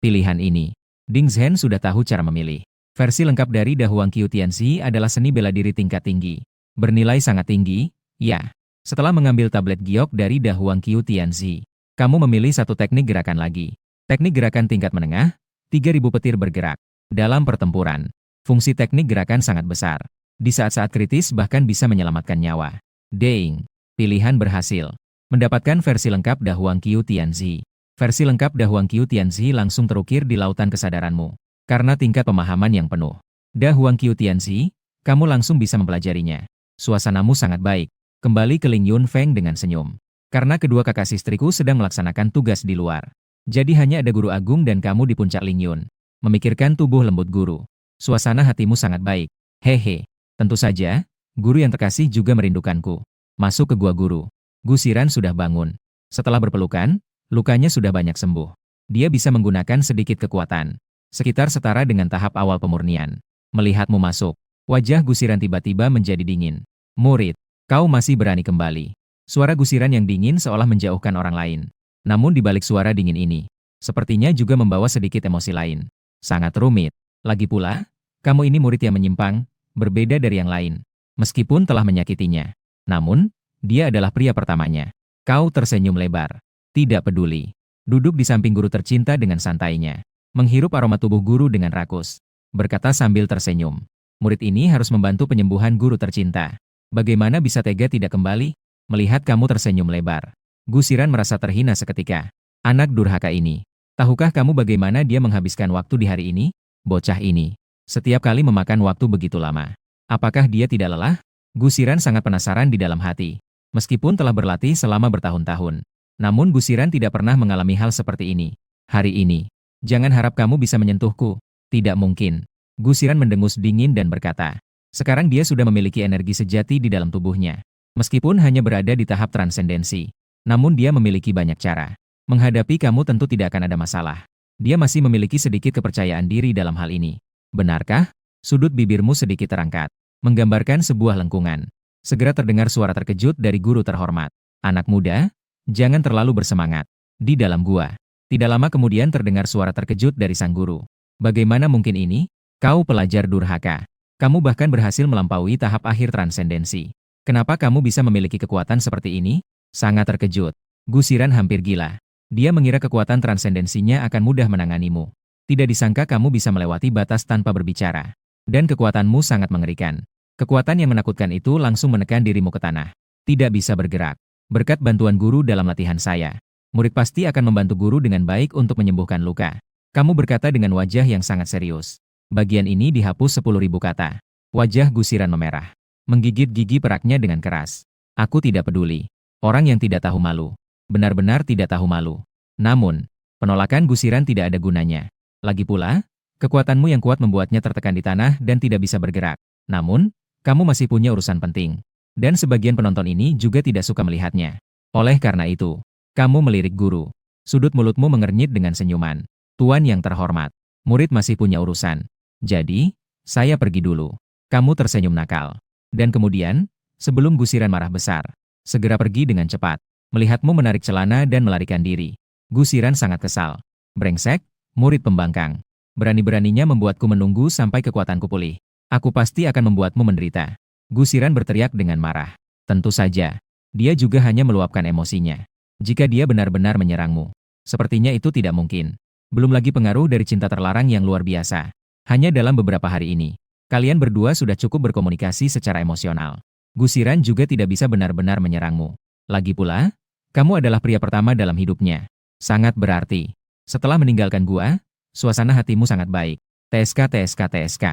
Pilihan ini. Ding Zhen sudah tahu cara memilih. Versi lengkap dari Da Huang Qiu Tianzi adalah seni bela diri tingkat tinggi. Bernilai sangat tinggi, ya. Setelah mengambil tablet giok dari Da Huang Qiu Tianzi, kamu memilih 1 teknik gerakan lagi. Teknik gerakan tingkat menengah, 3000 petir bergerak. Dalam pertempuran, fungsi teknik gerakan sangat besar. Di saat-saat kritis bahkan bisa menyelamatkan nyawa. Ding. Pilihan berhasil. Mendapatkan versi lengkap Da Huang Qiu Tianzi. Versi lengkap Da Huang Qiu Tianzi langsung terukir di lautan kesadaranmu. Karena tingkat pemahaman yang penuh. Da Huang Qiu Tianzi, kamu langsung bisa mempelajarinya. Suasanamu sangat baik. Kembali ke Ling Yun Feng dengan senyum. Karena kedua kakak istriku sedang melaksanakan tugas di luar. Jadi hanya ada guru agung dan kamu di puncak Ling Yun. Memikirkan tubuh lembut guru. Suasana hatimu sangat baik. Hehe. Tentu saja, guru yang terkasih juga merindukanku. Masuk ke gua guru. Gusiran sudah bangun. Setelah berpelukan, lukanya sudah banyak sembuh. Dia bisa menggunakan sedikit kekuatan. Sekitar setara dengan tahap awal pemurnian. Melihatmu masuk, wajah Gusiran tiba-tiba menjadi dingin. Murid. Kau masih berani kembali. Suara Gusiran yang dingin seolah menjauhkan orang lain. Namun di balik suara dingin ini, sepertinya juga membawa sedikit emosi lain. Sangat rumit. Lagi pula, kamu ini murid yang menyimpang, berbeda dari yang lain. Meskipun telah menyakitinya. Namun, dia adalah pria pertamanya. Kau tersenyum lebar. Tidak peduli. Duduk di samping guru tercinta dengan santainya. Menghirup aroma tubuh guru dengan rakus. Berkata sambil tersenyum. Murid ini harus membantu penyembuhan guru tercinta. Bagaimana bisa tega tidak kembali? Melihat kamu tersenyum lebar. Gusiran merasa terhina seketika. Anak durhaka ini. Tahukah kamu bagaimana dia menghabiskan waktu di hari ini? Bocah ini. Setiap kali memakan waktu begitu lama. Apakah dia tidak lelah? Gusiran sangat penasaran di dalam hati. Meskipun telah berlatih selama bertahun-tahun. Namun Gusiran tidak pernah mengalami hal seperti ini. Hari ini. Jangan harap kamu bisa menyentuhku. Tidak mungkin. Gusiran mendengus dingin dan berkata. Sekarang dia sudah memiliki energi sejati di dalam tubuhnya. Meskipun hanya berada di tahap transendensi, namun dia memiliki banyak cara. Menghadapi kamu tentu tidak akan ada masalah. Dia masih memiliki sedikit kepercayaan diri dalam hal ini. Benarkah? Sudut bibirmu sedikit terangkat, menggambarkan sebuah lengkungan. Segera terdengar suara terkejut dari guru terhormat. Anak muda, jangan terlalu bersemangat. Di dalam gua. Tidak lama kemudian terdengar suara terkejut dari sang guru. Bagaimana mungkin ini? Kau pelajar durhaka. Kamu bahkan berhasil melampaui tahap akhir transendensi. Kenapa kamu bisa memiliki kekuatan seperti ini? Sangat terkejut. Gusiran hampir gila. Dia mengira kekuatan transendensinya akan mudah menanganimu. Tidak disangka kamu bisa melewati batas tanpa berbicara. Dan kekuatanmu sangat mengerikan. Kekuatan yang menakutkan itu langsung menekan dirimu ke tanah. Tidak bisa bergerak. Berkat bantuan guru dalam latihan saya, murid pasti akan membantu guru dengan baik untuk menyembuhkan luka. Kamu berkata dengan wajah yang sangat serius. Bagian ini dihapus 10.000 kata. Wajah Gusiran memerah. Menggigit gigi peraknya dengan keras. Aku tidak peduli. Orang yang tidak tahu malu. Benar-benar tidak tahu malu. Namun, penolakan Gusiran tidak ada gunanya. Lagi pula, kekuatanmu yang kuat membuatnya tertekan di tanah dan tidak bisa bergerak. Namun, kamu masih punya urusan penting. Dan sebagian penonton ini juga tidak suka melihatnya. Oleh karena itu, kamu melirik guru. Sudut mulutmu mengernyit dengan senyuman. Tuan yang terhormat, murid masih punya urusan. Jadi, saya pergi dulu. Kamu tersenyum nakal. Dan kemudian, sebelum Gusiran marah besar, segera pergi dengan cepat. Melihatmu menarik celana dan melarikan diri. Gusiran sangat kesal. Brengsek, murid pembangkang. Berani-beraninya membuatku menunggu sampai kekuatanku pulih. Aku pasti akan membuatmu menderita. Gusiran berteriak dengan marah. Tentu saja, dia juga hanya meluapkan emosinya. Jika dia benar-benar menyerangmu, sepertinya itu tidak mungkin. Belum lagi pengaruh dari cinta terlarang yang luar biasa. Hanya dalam beberapa hari ini, kalian berdua sudah cukup berkomunikasi secara emosional. Gusiran juga tidak bisa benar-benar menyerangmu. Lagi pula, kamu adalah pria pertama dalam hidupnya. Sangat berarti. Setelah meninggalkan gua, suasana hatimu sangat baik. TSK, TSK, TSK.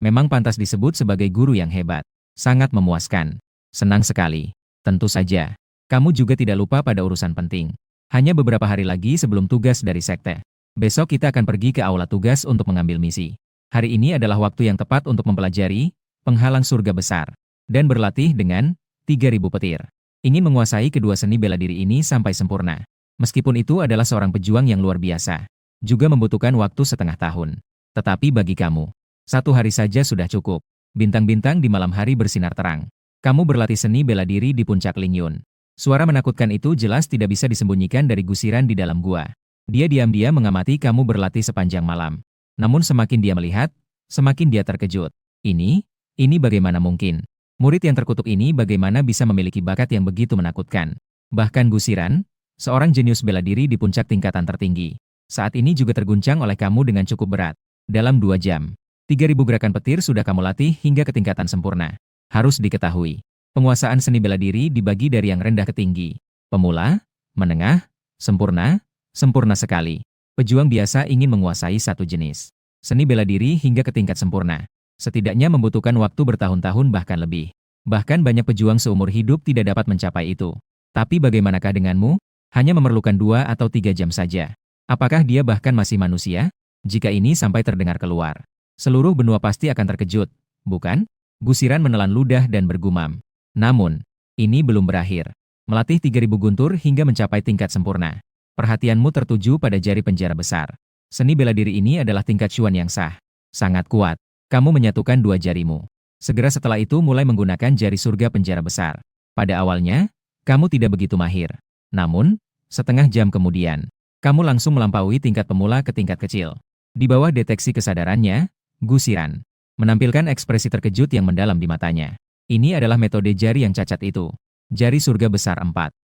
Memang pantas disebut sebagai guru yang hebat. Sangat memuaskan. Senang sekali. Tentu saja, kamu juga tidak lupa pada urusan penting. Hanya beberapa hari lagi sebelum tugas dari sekte. Besok kita akan pergi ke aula tugas untuk mengambil misi. Hari ini adalah waktu yang tepat untuk mempelajari penghalang surga besar dan berlatih dengan 3.000 petir. Ingin menguasai kedua seni bela diri ini sampai sempurna. Meskipun itu adalah seorang pejuang yang luar biasa, juga membutuhkan waktu setengah tahun. Tetapi bagi kamu, 1 hari saja sudah cukup. Bintang-bintang di malam hari bersinar terang. Kamu berlatih seni bela diri di puncak Lingyun. Suara menakutkan itu jelas tidak bisa disembunyikan dari Gusiran di dalam gua. Dia diam-diam mengamati kamu berlatih sepanjang malam. Namun semakin dia melihat, semakin dia terkejut. Ini bagaimana mungkin? Murid yang terkutuk ini bagaimana bisa memiliki bakat yang begitu menakutkan? Bahkan Gusiran, seorang jenius bela diri di puncak tingkatan tertinggi, saat ini juga terguncang oleh kamu dengan cukup berat. Dalam 2 jam, 3.000 gerakan petir sudah kamu latih hingga ke tingkatan sempurna. Harus diketahui, penguasaan seni bela diri dibagi dari yang rendah ke tinggi. Pemula, menengah, sempurna, sempurna sekali. Pejuang biasa ingin menguasai satu jenis seni bela diri hingga ke tingkat sempurna. Setidaknya membutuhkan waktu bertahun-tahun bahkan lebih. Bahkan banyak pejuang seumur hidup tidak dapat mencapai itu. Tapi bagaimanakah denganmu? Hanya memerlukan 2 atau 3 jam saja. Apakah dia bahkan masih manusia? Jika ini sampai terdengar keluar, seluruh benua pasti akan terkejut, bukan? Gusiran menelan ludah dan bergumam. Namun, ini belum berakhir. Melatih 3.000 guntur hingga mencapai tingkat sempurna. Perhatianmu tertuju pada jari penjara besar. Seni bela diri ini adalah tingkat Chuan yang sah. Sangat kuat. Kamu menyatukan 2 jarimu. Segera setelah itu mulai menggunakan jari surga penjara besar. Pada awalnya, kamu tidak begitu mahir. Namun, setengah jam kemudian, kamu langsung melampaui tingkat pemula ke tingkat kecil. Di bawah deteksi kesadarannya, Gusiran menampilkan ekspresi terkejut yang mendalam di matanya. Ini adalah metode jari yang cacat itu. Jari surga besar 4.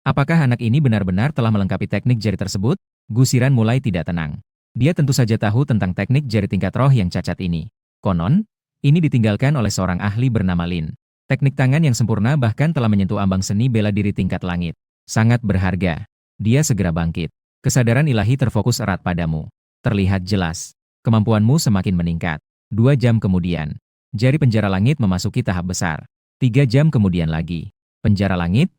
Apakah anak ini benar-benar telah melengkapi teknik jari tersebut? Gusiran mulai tidak tenang. Dia tentu saja tahu tentang teknik jari tingkat roh yang cacat ini. Konon, ini ditinggalkan oleh seorang ahli bernama Lin. Teknik tangan yang sempurna bahkan telah menyentuh ambang seni bela diri tingkat langit. Sangat berharga. Dia segera bangkit. Kesadaran ilahi terfokus erat padamu. Terlihat jelas. Kemampuanmu semakin meningkat. 2 jam kemudian, jari penjara langit memasuki tahap besar. 3 jam kemudian lagi. Penjara langit,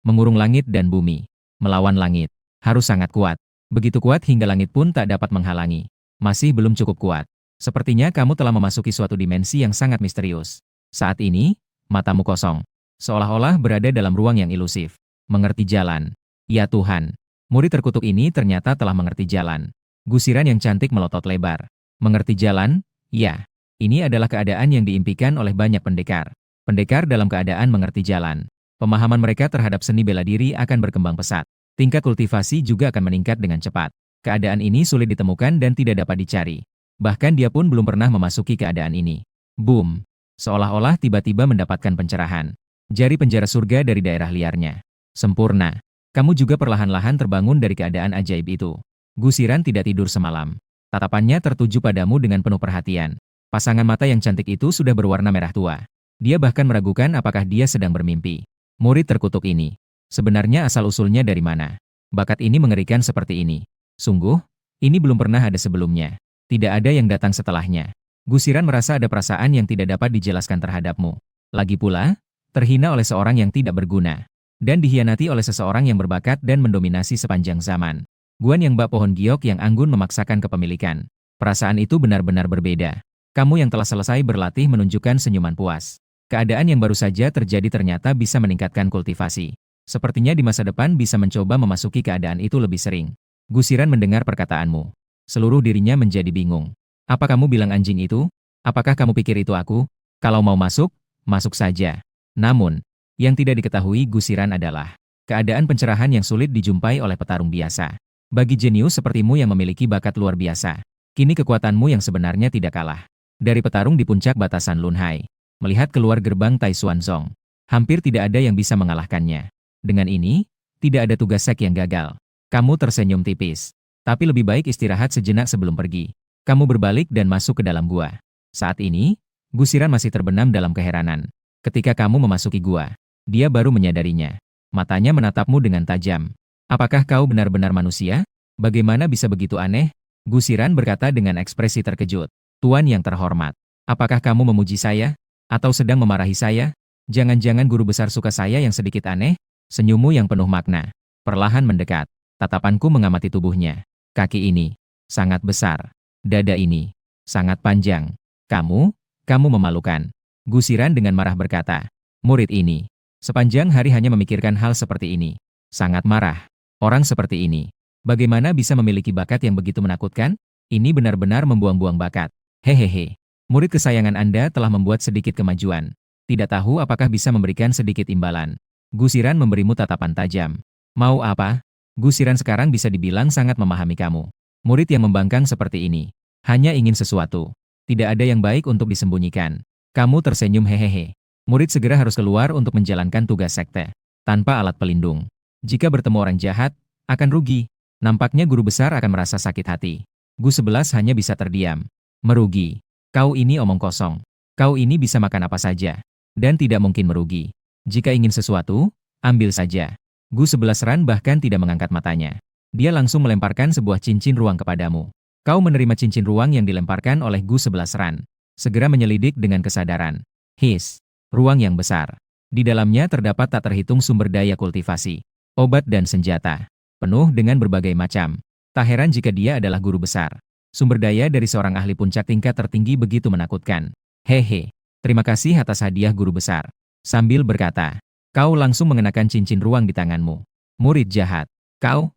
mengurung langit dan bumi. Melawan langit. Harus sangat kuat. Begitu kuat hingga langit pun tak dapat menghalangi. Masih belum cukup kuat. Sepertinya kamu telah memasuki suatu dimensi yang sangat misterius. Saat ini, matamu kosong. Seolah-olah berada dalam ruang yang ilusif. Mengerti jalan. Ya Tuhan. Murid terkutuk ini ternyata telah mengerti jalan. Gusiran yang cantik melotot lebar. Mengerti jalan? Ya. Ini adalah keadaan yang diimpikan oleh banyak pendekar. Pendekar dalam keadaan mengerti jalan. Pemahaman mereka terhadap seni bela diri akan berkembang pesat. Tingkat kultivasi juga akan meningkat dengan cepat. Keadaan ini sulit ditemukan dan tidak dapat dicari. Bahkan dia pun belum pernah memasuki keadaan ini. Boom! Seolah-olah tiba-tiba mendapatkan pencerahan. Jari penjara surga dari daerah liarnya. Sempurna. Kamu juga perlahan-lahan terbangun dari keadaan ajaib itu. Gusiran tidak tidur semalam. Tatapannya tertuju padamu dengan penuh perhatian. Pasangan mata yang cantik itu sudah berwarna merah tua. Dia bahkan meragukan apakah dia sedang bermimpi. Murid terkutuk ini. Sebenarnya asal-usulnya dari mana? Bakat ini mengerikan seperti ini. Sungguh, ini belum pernah ada sebelumnya. Tidak ada yang datang setelahnya. Gusiran merasa ada perasaan yang tidak dapat dijelaskan terhadapmu. Lagi pula, terhina oleh seorang yang tidak berguna. Dan dikhianati oleh seseorang yang berbakat dan mendominasi sepanjang zaman. Guan yang bak pohon giok yang anggun memaksakan kepemilikan. Perasaan itu benar-benar berbeda. Kamu yang telah selesai berlatih menunjukkan senyuman puas. Keadaan yang baru saja terjadi ternyata bisa meningkatkan kultivasi. Sepertinya di masa depan bisa mencoba memasuki keadaan itu lebih sering. Gusiran mendengar perkataanmu. Seluruh dirinya menjadi bingung. Apa kamu bilang anjing itu? Apakah kamu pikir itu aku? Kalau mau masuk, masuk saja. Namun, yang tidak diketahui Gusiran adalah keadaan pencerahan yang sulit dijumpai oleh petarung biasa. Bagi jenius sepertimu yang memiliki bakat luar biasa, kini kekuatanmu yang sebenarnya tidak kalah. Dari petarung di puncak batasan Lunhai, melihat keluar gerbang Tai Xuanzong, hampir tidak ada yang bisa mengalahkannya. Dengan ini, tidak ada tugas sek yang gagal. Kamu tersenyum tipis. Tapi lebih baik istirahat sejenak sebelum pergi. Kamu berbalik dan masuk ke dalam gua. Saat ini, Gusiran masih terbenam dalam keheranan. Ketika kamu memasuki gua, dia baru menyadarinya. Matanya menatapmu dengan tajam. Apakah kau benar-benar manusia? Bagaimana bisa begitu aneh? Gusiran berkata dengan ekspresi terkejut. Tuan yang terhormat, apakah kamu memuji saya? Atau sedang memarahi saya? Jangan-jangan guru besar suka saya yang sedikit aneh? Senyummu yang penuh makna. Perlahan mendekat. Tatapanku mengamati tubuhnya. Kaki ini sangat besar. Dada ini sangat panjang. Kamu memalukan. Gusiran dengan marah berkata. Murid ini sepanjang hari hanya memikirkan hal seperti ini. Sangat marah. Orang seperti ini. Bagaimana bisa memiliki bakat yang begitu menakutkan? Ini benar-benar membuang-buang bakat. Hehehe. Murid kesayangan Anda telah membuat sedikit kemajuan. Tidak tahu apakah bisa memberikan sedikit imbalan. Gusiran memberimu tatapan tajam. Mau apa? Gusiran sekarang bisa dibilang sangat memahami kamu. Murid yang membangkang seperti ini. Hanya ingin sesuatu. Tidak ada yang baik untuk disembunyikan. Kamu tersenyum hehehe. Murid segera harus keluar untuk menjalankan tugas sekte. Tanpa alat pelindung. Jika bertemu orang jahat, akan rugi. Nampaknya guru besar akan merasa sakit hati. Gu 11 hanya bisa terdiam. Merugi. Kau ini omong kosong. Kau ini bisa makan apa saja. Dan tidak mungkin merugi. Jika ingin sesuatu, ambil saja. Gu 11 Ran bahkan tidak mengangkat matanya. Dia langsung melemparkan sebuah cincin ruang kepadamu. Kau menerima cincin ruang yang dilemparkan oleh Gu 11 Ran. Segera menyelidik dengan kesadaran. His. Ruang yang besar. Di dalamnya terdapat tak terhitung sumber daya kultivasi. Obat dan senjata. Penuh dengan berbagai macam. Tak heran jika dia adalah guru besar. Sumber daya dari seorang ahli puncak tingkat tertinggi begitu menakutkan. Hehe. Terima kasih atas hadiah guru besar. Sambil berkata. Kau langsung mengenakan cincin ruang di tanganmu. Murid jahat. Kau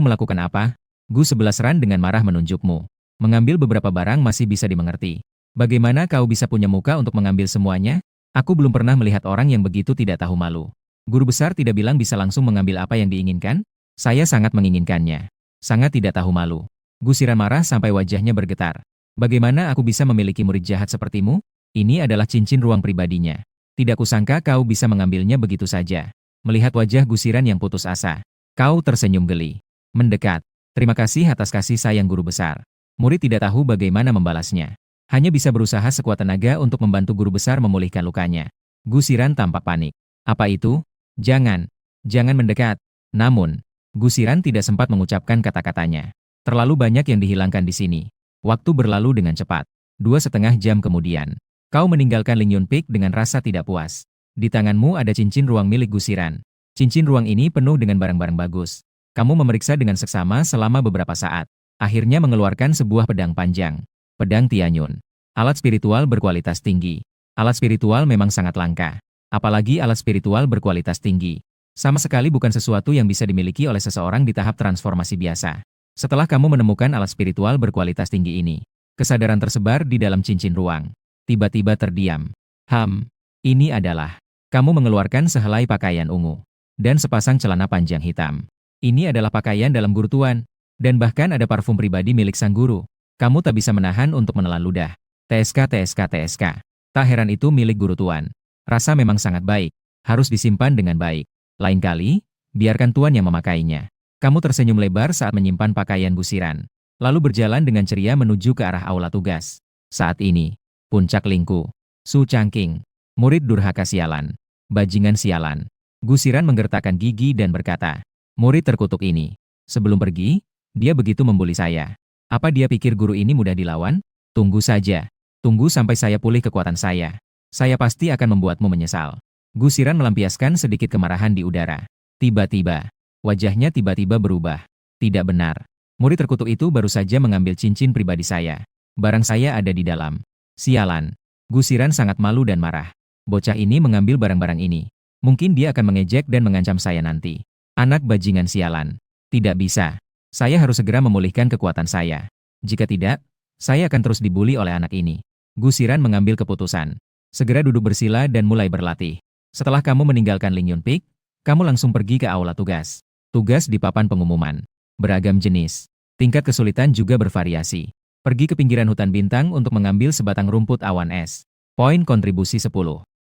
melakukan apa? Gu 11 Ran dengan marah menunjukmu. Mengambil beberapa barang masih bisa dimengerti. Bagaimana kau bisa punya muka untuk mengambil semuanya? Aku belum pernah melihat orang yang begitu tidak tahu malu. Guru besar tidak bilang bisa langsung mengambil apa yang diinginkan? Saya sangat menginginkannya. Sangat tidak tahu malu. Gusiran marah sampai wajahnya bergetar. Bagaimana aku bisa memiliki murid jahat sepertimu? Ini adalah cincin ruang pribadinya. Tidak kusangka kau bisa mengambilnya begitu saja. Melihat wajah Gusiran yang putus asa. Kau tersenyum geli. Mendekat. Terima kasih atas kasih sayang guru besar. Murid tidak tahu bagaimana membalasnya. Hanya bisa berusaha sekuat tenaga untuk membantu guru besar memulihkan lukanya. Gusiran tampak panik. Apa itu? Jangan mendekat. Namun, Gusiran tidak sempat mengucapkan kata-katanya. Terlalu banyak yang dihilangkan di sini. Waktu berlalu dengan cepat. 2,5 jam kemudian. Kau meninggalkan Lingyun Peak dengan rasa tidak puas. Di tanganmu ada cincin ruang milik Gusiran. Cincin ruang ini penuh dengan barang-barang bagus. Kamu memeriksa dengan seksama selama beberapa saat. Akhirnya mengeluarkan sebuah pedang panjang. Pedang Tianyun. Alat spiritual berkualitas tinggi. Alat spiritual memang sangat langka. Apalagi alat spiritual berkualitas tinggi. Sama sekali bukan sesuatu yang bisa dimiliki oleh seseorang di tahap transformasi biasa. Setelah kamu menemukan alat spiritual berkualitas tinggi ini, kesadaran tersebar di dalam cincin ruang. Tiba-tiba terdiam. Ini adalah. Kamu mengeluarkan sehelai pakaian ungu. Dan sepasang celana panjang hitam. Ini adalah pakaian dalam guru tuan. Dan bahkan ada parfum pribadi milik sang guru. Kamu tak bisa menahan untuk menelan ludah. TSK. Tak heran itu milik guru tuan. Rasa memang sangat baik. Harus disimpan dengan baik. Lain kali, biarkan tuan yang memakainya. Kamu tersenyum lebar saat menyimpan pakaian gusiran. Lalu berjalan dengan ceria menuju ke arah aula tugas. Saat ini, puncak Lingku. Su Changqing. Murid durhaka sialan. Bajingan sialan. Gusiran menggertakkan gigi dan berkata, murid terkutuk ini. Sebelum pergi, dia begitu membuli saya. Apa dia pikir guru ini mudah dilawan? Tunggu saja. Tunggu sampai saya pulih kekuatan saya. Saya pasti akan membuatmu menyesal. Gusiran melampiaskan sedikit kemarahan di udara. Tiba-tiba, wajahnya tiba-tiba berubah. Tidak benar. Murid terkutuk itu baru saja mengambil cincin pribadi saya. Barang saya ada di dalam. Sialan. Gusiran sangat malu dan marah. Bocah ini mengambil barang-barang ini. Mungkin dia akan mengejek dan mengancam saya nanti. Anak bajingan sialan. Tidak bisa. Saya harus segera memulihkan kekuatan saya. Jika tidak, saya akan terus dibuli oleh anak ini. Gusiran mengambil keputusan. Segera duduk bersila dan mulai berlatih. Setelah kamu meninggalkan Ling Yun Peak, kamu langsung pergi ke aula tugas. Tugas di papan pengumuman. Beragam jenis. Tingkat kesulitan juga bervariasi. Pergi ke pinggiran hutan bintang untuk mengambil sebatang rumput awan es. Poin kontribusi 10.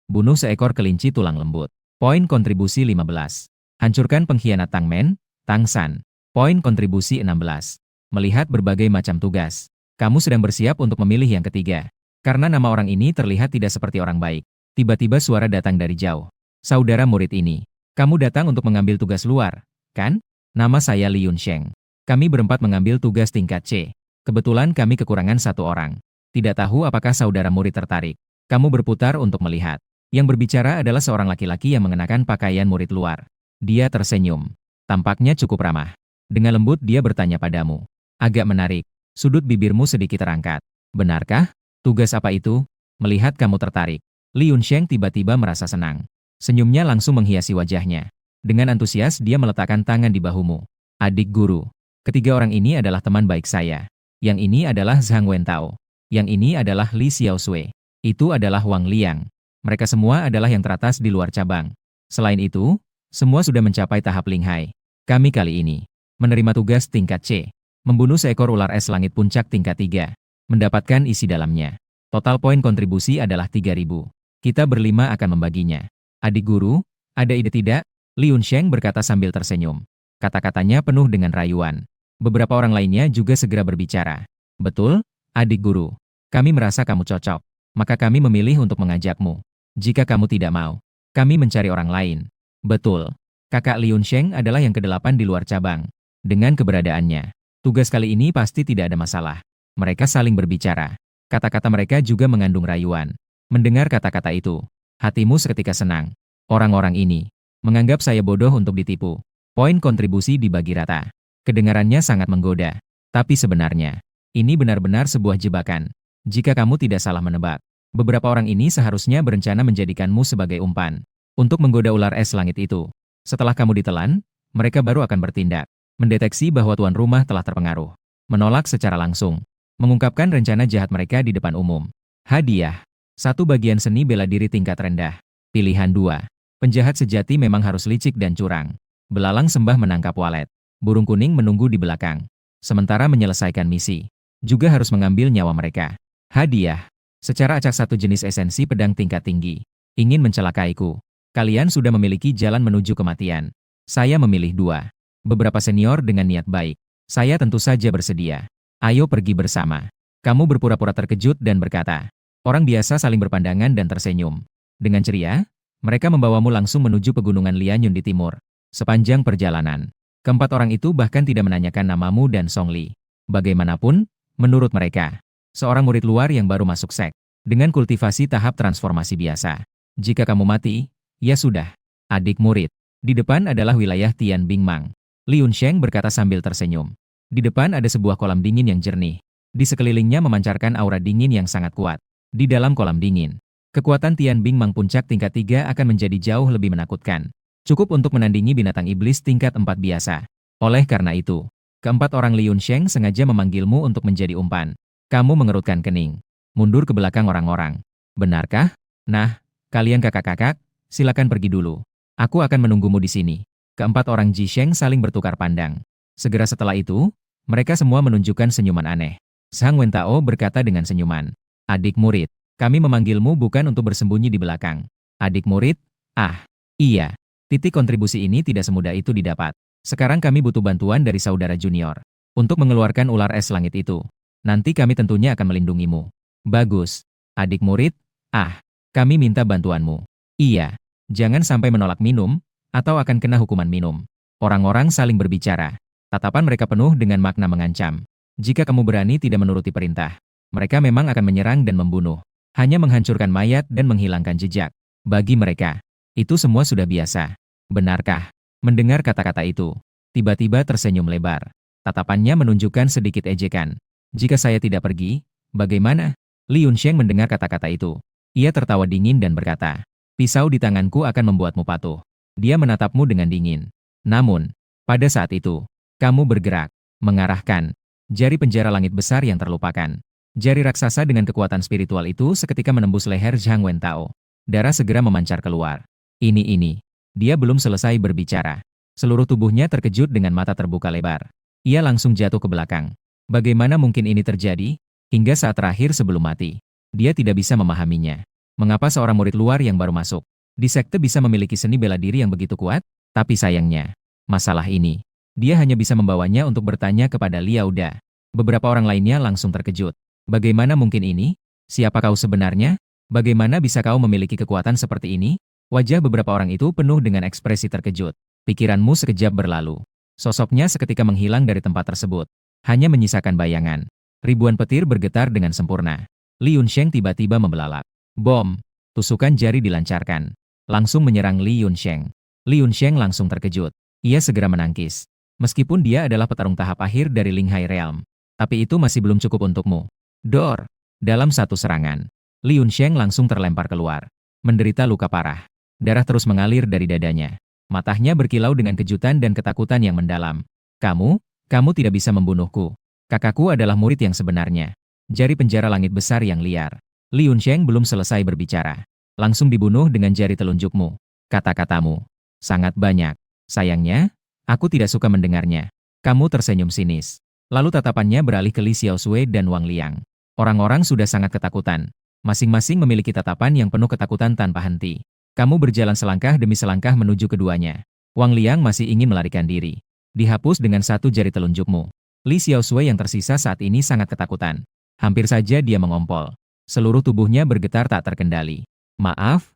Bunuh seekor kelinci tulang lembut. Poin kontribusi 15. Hancurkan pengkhianat Tangmen, Tangsan. Poin kontribusi 16. Melihat berbagai macam tugas. Kamu sedang bersiap untuk memilih yang ketiga. Karena nama orang ini terlihat tidak seperti orang baik. Tiba-tiba suara datang dari jauh. Saudara murid ini. Kamu datang untuk mengambil tugas luar, kan? Nama saya Li Yunsheng. Kami berempat mengambil tugas tingkat C. Kebetulan kami kekurangan satu orang. Tidak tahu apakah saudara murid tertarik. Kamu berputar untuk melihat. Yang berbicara adalah seorang laki-laki yang mengenakan pakaian murid luar. Dia tersenyum. Tampaknya cukup ramah. Dengan lembut dia bertanya padamu. Agak menarik. Sudut bibirmu sedikit terangkat. Benarkah? Tugas apa itu? Melihat kamu tertarik. Li Yunsheng tiba-tiba merasa senang. Senyumnya langsung menghiasi wajahnya. Dengan antusias dia meletakkan tangan di bahumu. Adik guru. Ketiga orang ini adalah teman baik saya. Yang ini adalah Zhang Wentao. Yang ini adalah Li Xiaosui. Itu adalah Wang Liang. Mereka semua adalah yang teratas di luar cabang. Selain itu, semua sudah mencapai tahap Linghai. Kami kali ini menerima tugas tingkat C. Membunuh seekor ular es langit puncak tingkat 3. Mendapatkan isi dalamnya. Total poin kontribusi adalah 3.000. Kita berlima akan membaginya. Adik guru, ada ide tidak? Li Yunsheng berkata sambil tersenyum. Kata-katanya penuh dengan rayuan. Beberapa orang lainnya juga segera berbicara. Betul, adik guru. Kami merasa kamu cocok. Maka kami memilih untuk mengajakmu. Jika kamu tidak mau, kami mencari orang lain. Betul. Kakak Li Yunsheng adalah yang ke-8 di luar cabang. Dengan keberadaannya, tugas kali ini pasti tidak ada masalah. Mereka saling berbicara. Kata-kata mereka juga mengandung rayuan. Mendengar kata-kata itu, hatimu seketika senang. Orang-orang ini menganggap saya bodoh untuk ditipu. Poin kontribusi dibagi rata. Kedengarannya sangat menggoda. Tapi sebenarnya, ini benar-benar sebuah jebakan. Jika kamu tidak salah menebak, beberapa orang ini seharusnya berencana menjadikanmu sebagai umpan untuk menggoda ular es langit itu. Setelah kamu ditelan, mereka baru akan bertindak. Mendeteksi bahwa tuan rumah telah terpengaruh. Menolak secara langsung. Mengungkapkan rencana jahat mereka di depan umum. Hadiah. 1 bagian seni bela diri tingkat rendah. Pilihan 2. Penjahat sejati memang harus licik dan curang. Belalang sembah menangkap walet. Burung kuning menunggu di belakang. Sementara menyelesaikan misi, juga harus mengambil nyawa mereka. Hadiah. Secara acak 1 jenis esensi pedang tingkat tinggi. Ingin mencelakaiku. Kalian sudah memiliki jalan menuju kematian. Saya memilih 2. Beberapa senior dengan niat baik. Saya tentu saja bersedia. Ayo pergi bersama. Kamu berpura-pura terkejut dan berkata. Orang biasa saling berpandangan dan tersenyum. Dengan ceria, mereka membawamu langsung menuju pegunungan Lianyun di timur. Sepanjang perjalanan, keempat orang itu bahkan tidak menanyakan namamu dan Song Li. Bagaimanapun, menurut mereka, seorang murid luar yang baru masuk sek, dengan kultivasi tahap transformasi biasa. Jika kamu mati, ya sudah. Adik murid. Di depan adalah wilayah Tian Bingmang. Li Yunsheng berkata sambil tersenyum. Di depan ada sebuah kolam dingin yang jernih. Di sekelilingnya memancarkan aura dingin yang sangat kuat. Di dalam kolam dingin, kekuatan Tian Bing Mang puncak tingkat 3 akan menjadi jauh lebih menakutkan. Cukup untuk menandingi binatang iblis tingkat 4 biasa. Oleh karena itu, keempat orang Li Yunsheng sengaja memanggilmu untuk menjadi umpan. Kamu mengerutkan kening. Mundur ke belakang orang-orang. Benarkah? Nah, kalian kakak-kakak, silakan pergi dulu. Aku akan menunggumu di sini. Keempat orang Ji Sheng saling bertukar pandang. Segera setelah itu, mereka semua menunjukkan senyuman aneh. Sang Wentao berkata dengan senyuman. Adik murid, kami memanggilmu bukan untuk bersembunyi di belakang. Adik murid? Ah, iya. Titik kontribusi ini tidak semudah itu didapat. Sekarang kami butuh bantuan dari saudara junior. Untuk mengeluarkan ular es langit itu. Nanti kami tentunya akan melindungimu. Bagus. Adik murid? Ah, kami minta bantuanmu. Iya. Jangan sampai menolak minum, atau akan kena hukuman minum. Orang-orang saling berbicara. Tatapan mereka penuh dengan makna mengancam. Jika kamu berani tidak menuruti perintah, mereka memang akan menyerang dan membunuh. Hanya menghancurkan mayat dan menghilangkan jejak. Bagi mereka, itu semua sudah biasa. Benarkah? Mendengar kata-kata itu, tiba-tiba tersenyum lebar. Tatapannya menunjukkan sedikit ejekan. Jika saya tidak pergi, bagaimana? Li Yunsheng mendengar kata-kata itu. Ia tertawa dingin dan berkata, pisau di tanganku akan membuatmu patuh. Dia menatapmu dengan dingin. Namun, pada saat itu, kamu bergerak, mengarahkan jari penjara langit besar yang terlupakan. Jari raksasa dengan kekuatan spiritual itu seketika menembus leher Zhang Wentao. Darah segera memancar keluar. Ini. Dia belum selesai berbicara. Seluruh tubuhnya terkejut dengan mata terbuka lebar. Ia langsung jatuh ke belakang. Bagaimana mungkin ini terjadi? Hingga saat terakhir sebelum mati, dia tidak bisa memahaminya. Mengapa seorang murid luar yang baru masuk di sekte bisa memiliki seni bela diri yang begitu kuat? Tapi sayangnya, masalah ini, dia hanya bisa membawanya untuk bertanya kepada Liao Da. Beberapa orang lainnya langsung terkejut. Bagaimana mungkin ini? Siapa kau sebenarnya? Bagaimana bisa kau memiliki kekuatan seperti ini? Wajah beberapa orang itu penuh dengan ekspresi terkejut. Pikiranmu sekejap berlalu. Sosoknya seketika menghilang dari tempat tersebut. Hanya menyisakan bayangan. Ribuan petir bergetar dengan sempurna. Li Yunsheng tiba-tiba membelalak. Bom! Tusukan jari dilancarkan. Langsung menyerang Li Yunsheng. Li Yunsheng langsung terkejut. Ia segera menangkis. Meskipun dia adalah petarung tahap akhir dari Linghai Realm. Tapi itu masih belum cukup untukmu. Dor! Dalam satu serangan, Li Yunsheng langsung terlempar keluar. Menderita luka parah. Darah terus mengalir dari dadanya. Matanya berkilau dengan kejutan dan ketakutan yang mendalam. Kamu tidak bisa membunuhku. Kakakku adalah murid yang sebenarnya. Jari penjara langit besar yang liar. Li Yunsheng belum selesai berbicara. Langsung dibunuh dengan jari telunjukmu. Kata-katamu sangat banyak. Sayangnya, aku tidak suka mendengarnya. Kamu tersenyum sinis. Lalu tatapannya beralih ke Li Xiaosui dan Wang Liang. Orang-orang sudah sangat ketakutan. Masing-masing memiliki tatapan yang penuh ketakutan tanpa henti. Kamu berjalan selangkah demi selangkah menuju keduanya. Wang Liang masih ingin melarikan diri. Dihapus dengan satu jari telunjukmu. Li Xiaosui yang tersisa saat ini sangat ketakutan. Hampir saja dia mengompol. Seluruh tubuhnya bergetar tak terkendali. Maaf.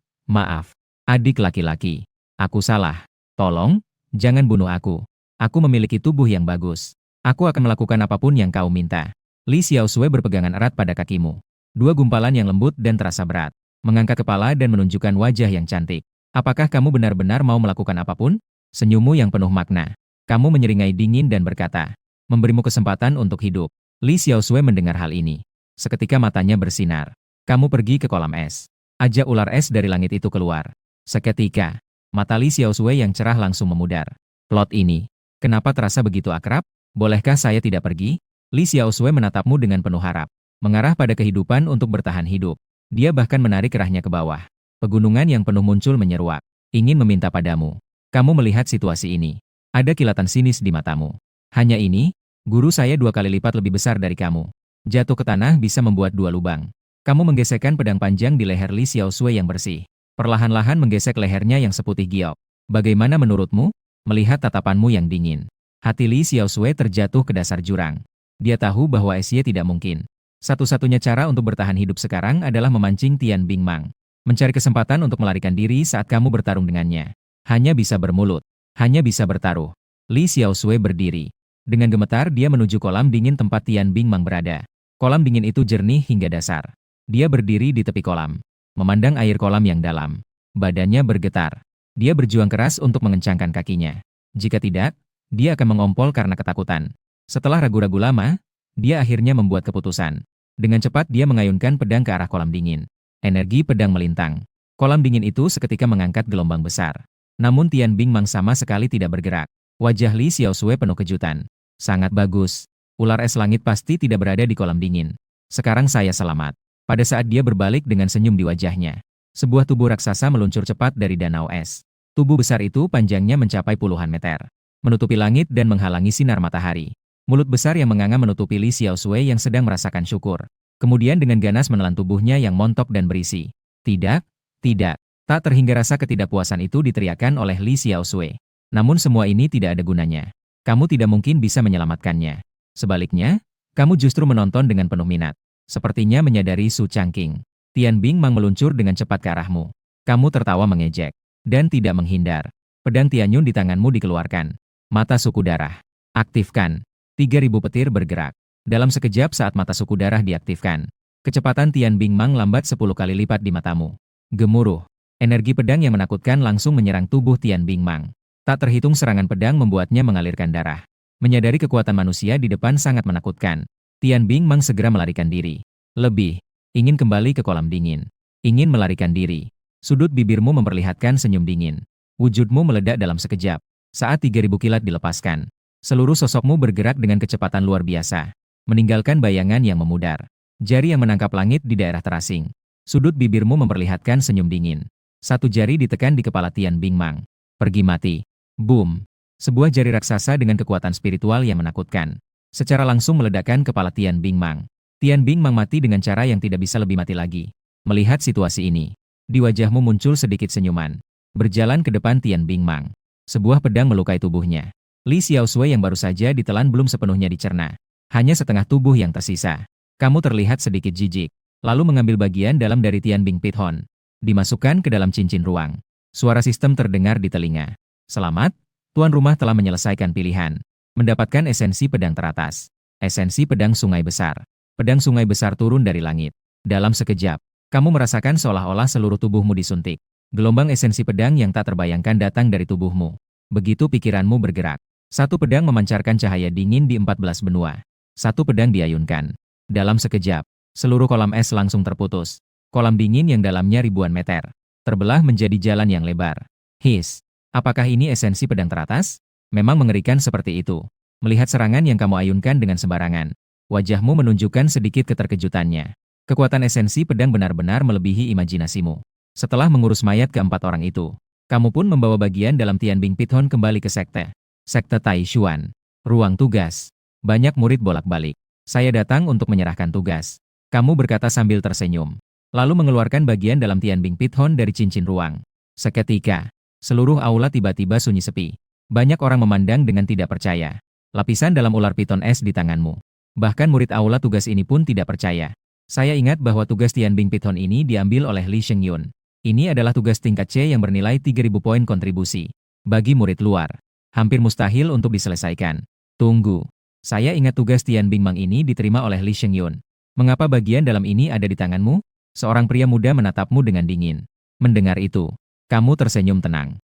Adik laki-laki. Aku salah. Tolong, jangan bunuh aku. Aku memiliki tubuh yang bagus. Aku akan melakukan apapun yang kau minta. Li Xiaosui berpegangan erat pada kakimu. Dua gumpalan yang lembut dan terasa berat. Mengangkat kepala dan menunjukkan wajah yang cantik. Apakah kamu benar-benar mau melakukan apapun? Senyummu yang penuh makna. Kamu menyeringai dingin dan berkata, memberimu kesempatan untuk hidup. Li Xiaosui mendengar hal ini. Seketika matanya bersinar. Kamu pergi ke kolam es. Ajak ular es dari langit itu keluar. Seketika, mata Li Xiaosui yang cerah langsung memudar. Plot ini, kenapa terasa begitu akrab? Bolehkah saya tidak pergi? Li Xiaosui menatapmu dengan penuh harap. Mengarah pada kehidupan untuk bertahan hidup. Dia bahkan menarik kerahnya ke bawah. Pegunungan yang penuh muncul menyeruak. Ingin meminta padamu. Kamu melihat situasi ini. Ada kilatan sinis di matamu. Hanya ini, guru saya 2 kali lipat lebih besar dari kamu. Jatuh ke tanah bisa membuat 2 lubang. Kamu menggesekkan pedang panjang di leher Li Xiaosui yang bersih. Perlahan-lahan menggesek lehernya yang seputih giok. Bagaimana menurutmu? Melihat tatapanmu yang dingin. Hati Li Xiaosui terjatuh ke dasar jurang. Dia tahu bahwa Esye tidak mungkin. Satu-satunya cara untuk bertahan hidup sekarang adalah memancing Tian Bing Mang. Mencari kesempatan untuk melarikan diri saat kamu bertarung dengannya. Hanya bisa bermulut. Hanya bisa bertaruh. Li Xiaosui berdiri. Dengan gemetar dia menuju kolam dingin tempat Tian Bing Mang berada. Kolam dingin itu jernih hingga dasar. Dia berdiri di tepi kolam. Memandang air kolam yang dalam. Badannya bergetar. Dia berjuang keras untuk mengencangkan kakinya. Jika tidak, dia akan mengompol karena ketakutan. Setelah ragu-ragu lama, Dia akhirnya membuat keputusan. Dengan cepat dia mengayunkan pedang ke arah kolam dingin. Energi pedang melintang. Kolam dingin itu seketika mengangkat gelombang besar. Namun Tian Bingmang sama sekali tidak bergerak. Wajah Li Xiaosui penuh kejutan. Sangat bagus. Ular es langit pasti tidak berada di kolam dingin. Sekarang saya selamat. Pada saat dia berbalik dengan senyum di wajahnya, sebuah tubuh raksasa meluncur cepat dari danau es. Tubuh besar itu panjangnya mencapai puluhan meter, menutupi langit dan menghalangi sinar matahari. Mulut besar yang menganga menutupi Li Xiaosui yang sedang merasakan syukur. Kemudian dengan ganas menelan tubuhnya yang montok dan berisi. Tidak, tidak. Tak terhingga rasa ketidakpuasan itu diteriakkan oleh Li Xiaosui. Namun semua ini tidak ada gunanya. Kamu tidak mungkin bisa menyelamatkannya. Sebaliknya, kamu justru menonton dengan penuh minat. Sepertinya menyadari Su Changqing. Tian Bingmang meluncur dengan cepat ke arahmu. Kamu tertawa mengejek. Dan tidak menghindar. Pedang Tianyun di tanganmu dikeluarkan. Mata suku darah. Aktifkan. 3.000 petir bergerak. Dalam sekejap saat mata suku darah diaktifkan, kecepatan Tian Bingmang lambat 10 kali lipat di matamu. Gemuruh. Energi pedang yang menakutkan langsung menyerang tubuh Tian Bingmang. Tak terhitung serangan pedang membuatnya mengalirkan darah. Menyadari kekuatan manusia di depan sangat menakutkan, Tian Bingmang segera melarikan diri. Lebih, ingin kembali ke kolam dingin. Ingin melarikan diri. Sudut bibirmu memperlihatkan senyum dingin. Wujudmu meledak dalam sekejap. Saat 3.000 kilat dilepaskan, seluruh sosokmu bergerak dengan kecepatan luar biasa, meninggalkan bayangan yang memudar. Jari yang menangkap langit di daerah terasing. Sudut bibirmu memperlihatkan senyum dingin. Satu jari ditekan di kepala Tian Bingmang. Pergi mati. Boom. Sebuah jari raksasa dengan kekuatan spiritual yang menakutkan. Secara langsung meledakkan kepala Tian Bingmang. Tian Bingmang mati dengan cara yang tidak bisa lebih mati lagi. Melihat situasi ini, di wajahmu muncul sedikit senyuman. Berjalan ke depan Tian Bingmang. Sebuah pedang melukai tubuhnya. Li Xiaosui yang baru saja ditelan belum sepenuhnya dicerna. Hanya setengah tubuh yang tersisa. Kamu terlihat sedikit jijik. Lalu mengambil bagian dalam dari Tian Bing Pithon. Dimasukkan ke dalam cincin ruang. Suara sistem terdengar di telinga. Selamat, tuan rumah telah menyelesaikan pilihan. Mendapatkan esensi pedang teratas. Esensi pedang sungai besar. Pedang sungai besar turun dari langit. Dalam sekejap, kamu merasakan seolah-olah seluruh tubuhmu disuntik. Gelombang esensi pedang yang tak terbayangkan datang dari tubuhmu. Begitu pikiranmu bergerak. Satu pedang memancarkan cahaya dingin di 14 benua. Satu pedang diayunkan. Dalam sekejap, seluruh kolam es langsung terputus. Kolam dingin yang dalamnya ribuan meter, terbelah menjadi jalan yang lebar. His, apakah ini esensi pedang teratas? Memang mengerikan seperti itu. Melihat serangan yang kamu ayunkan dengan sembarangan, wajahmu menunjukkan sedikit keterkejutannya. Kekuatan esensi pedang benar-benar melebihi imajinasimu. Setelah mengurus mayat keempat orang itu, kamu pun membawa bagian dalam Tian Bing Pithon kembali ke sekte. Sekte Taishuan. Ruang tugas. Banyak murid bolak-balik. Saya datang untuk menyerahkan tugas. Kamu berkata sambil tersenyum. Lalu mengeluarkan bagian dalam Tian Bing Pithon dari cincin ruang. Seketika, seluruh aula tiba-tiba sunyi sepi. Banyak orang memandang dengan tidak percaya. Lapisan dalam ular piton es di tanganmu. Bahkan murid aula tugas ini pun tidak percaya. Saya ingat bahwa tugas Tian Bing Pithon ini diambil oleh Li Shengyun. Ini adalah tugas tingkat C yang bernilai 3.000 poin kontribusi. Bagi murid luar, hampir mustahil untuk diselesaikan. Tunggu. Saya ingat tugas Tian Bingmang ini diterima oleh Li Shengyun. Mengapa bagian dalam ini ada di tanganmu? Seorang pria muda menatapmu dengan dingin. Mendengar itu, kamu tersenyum tenang.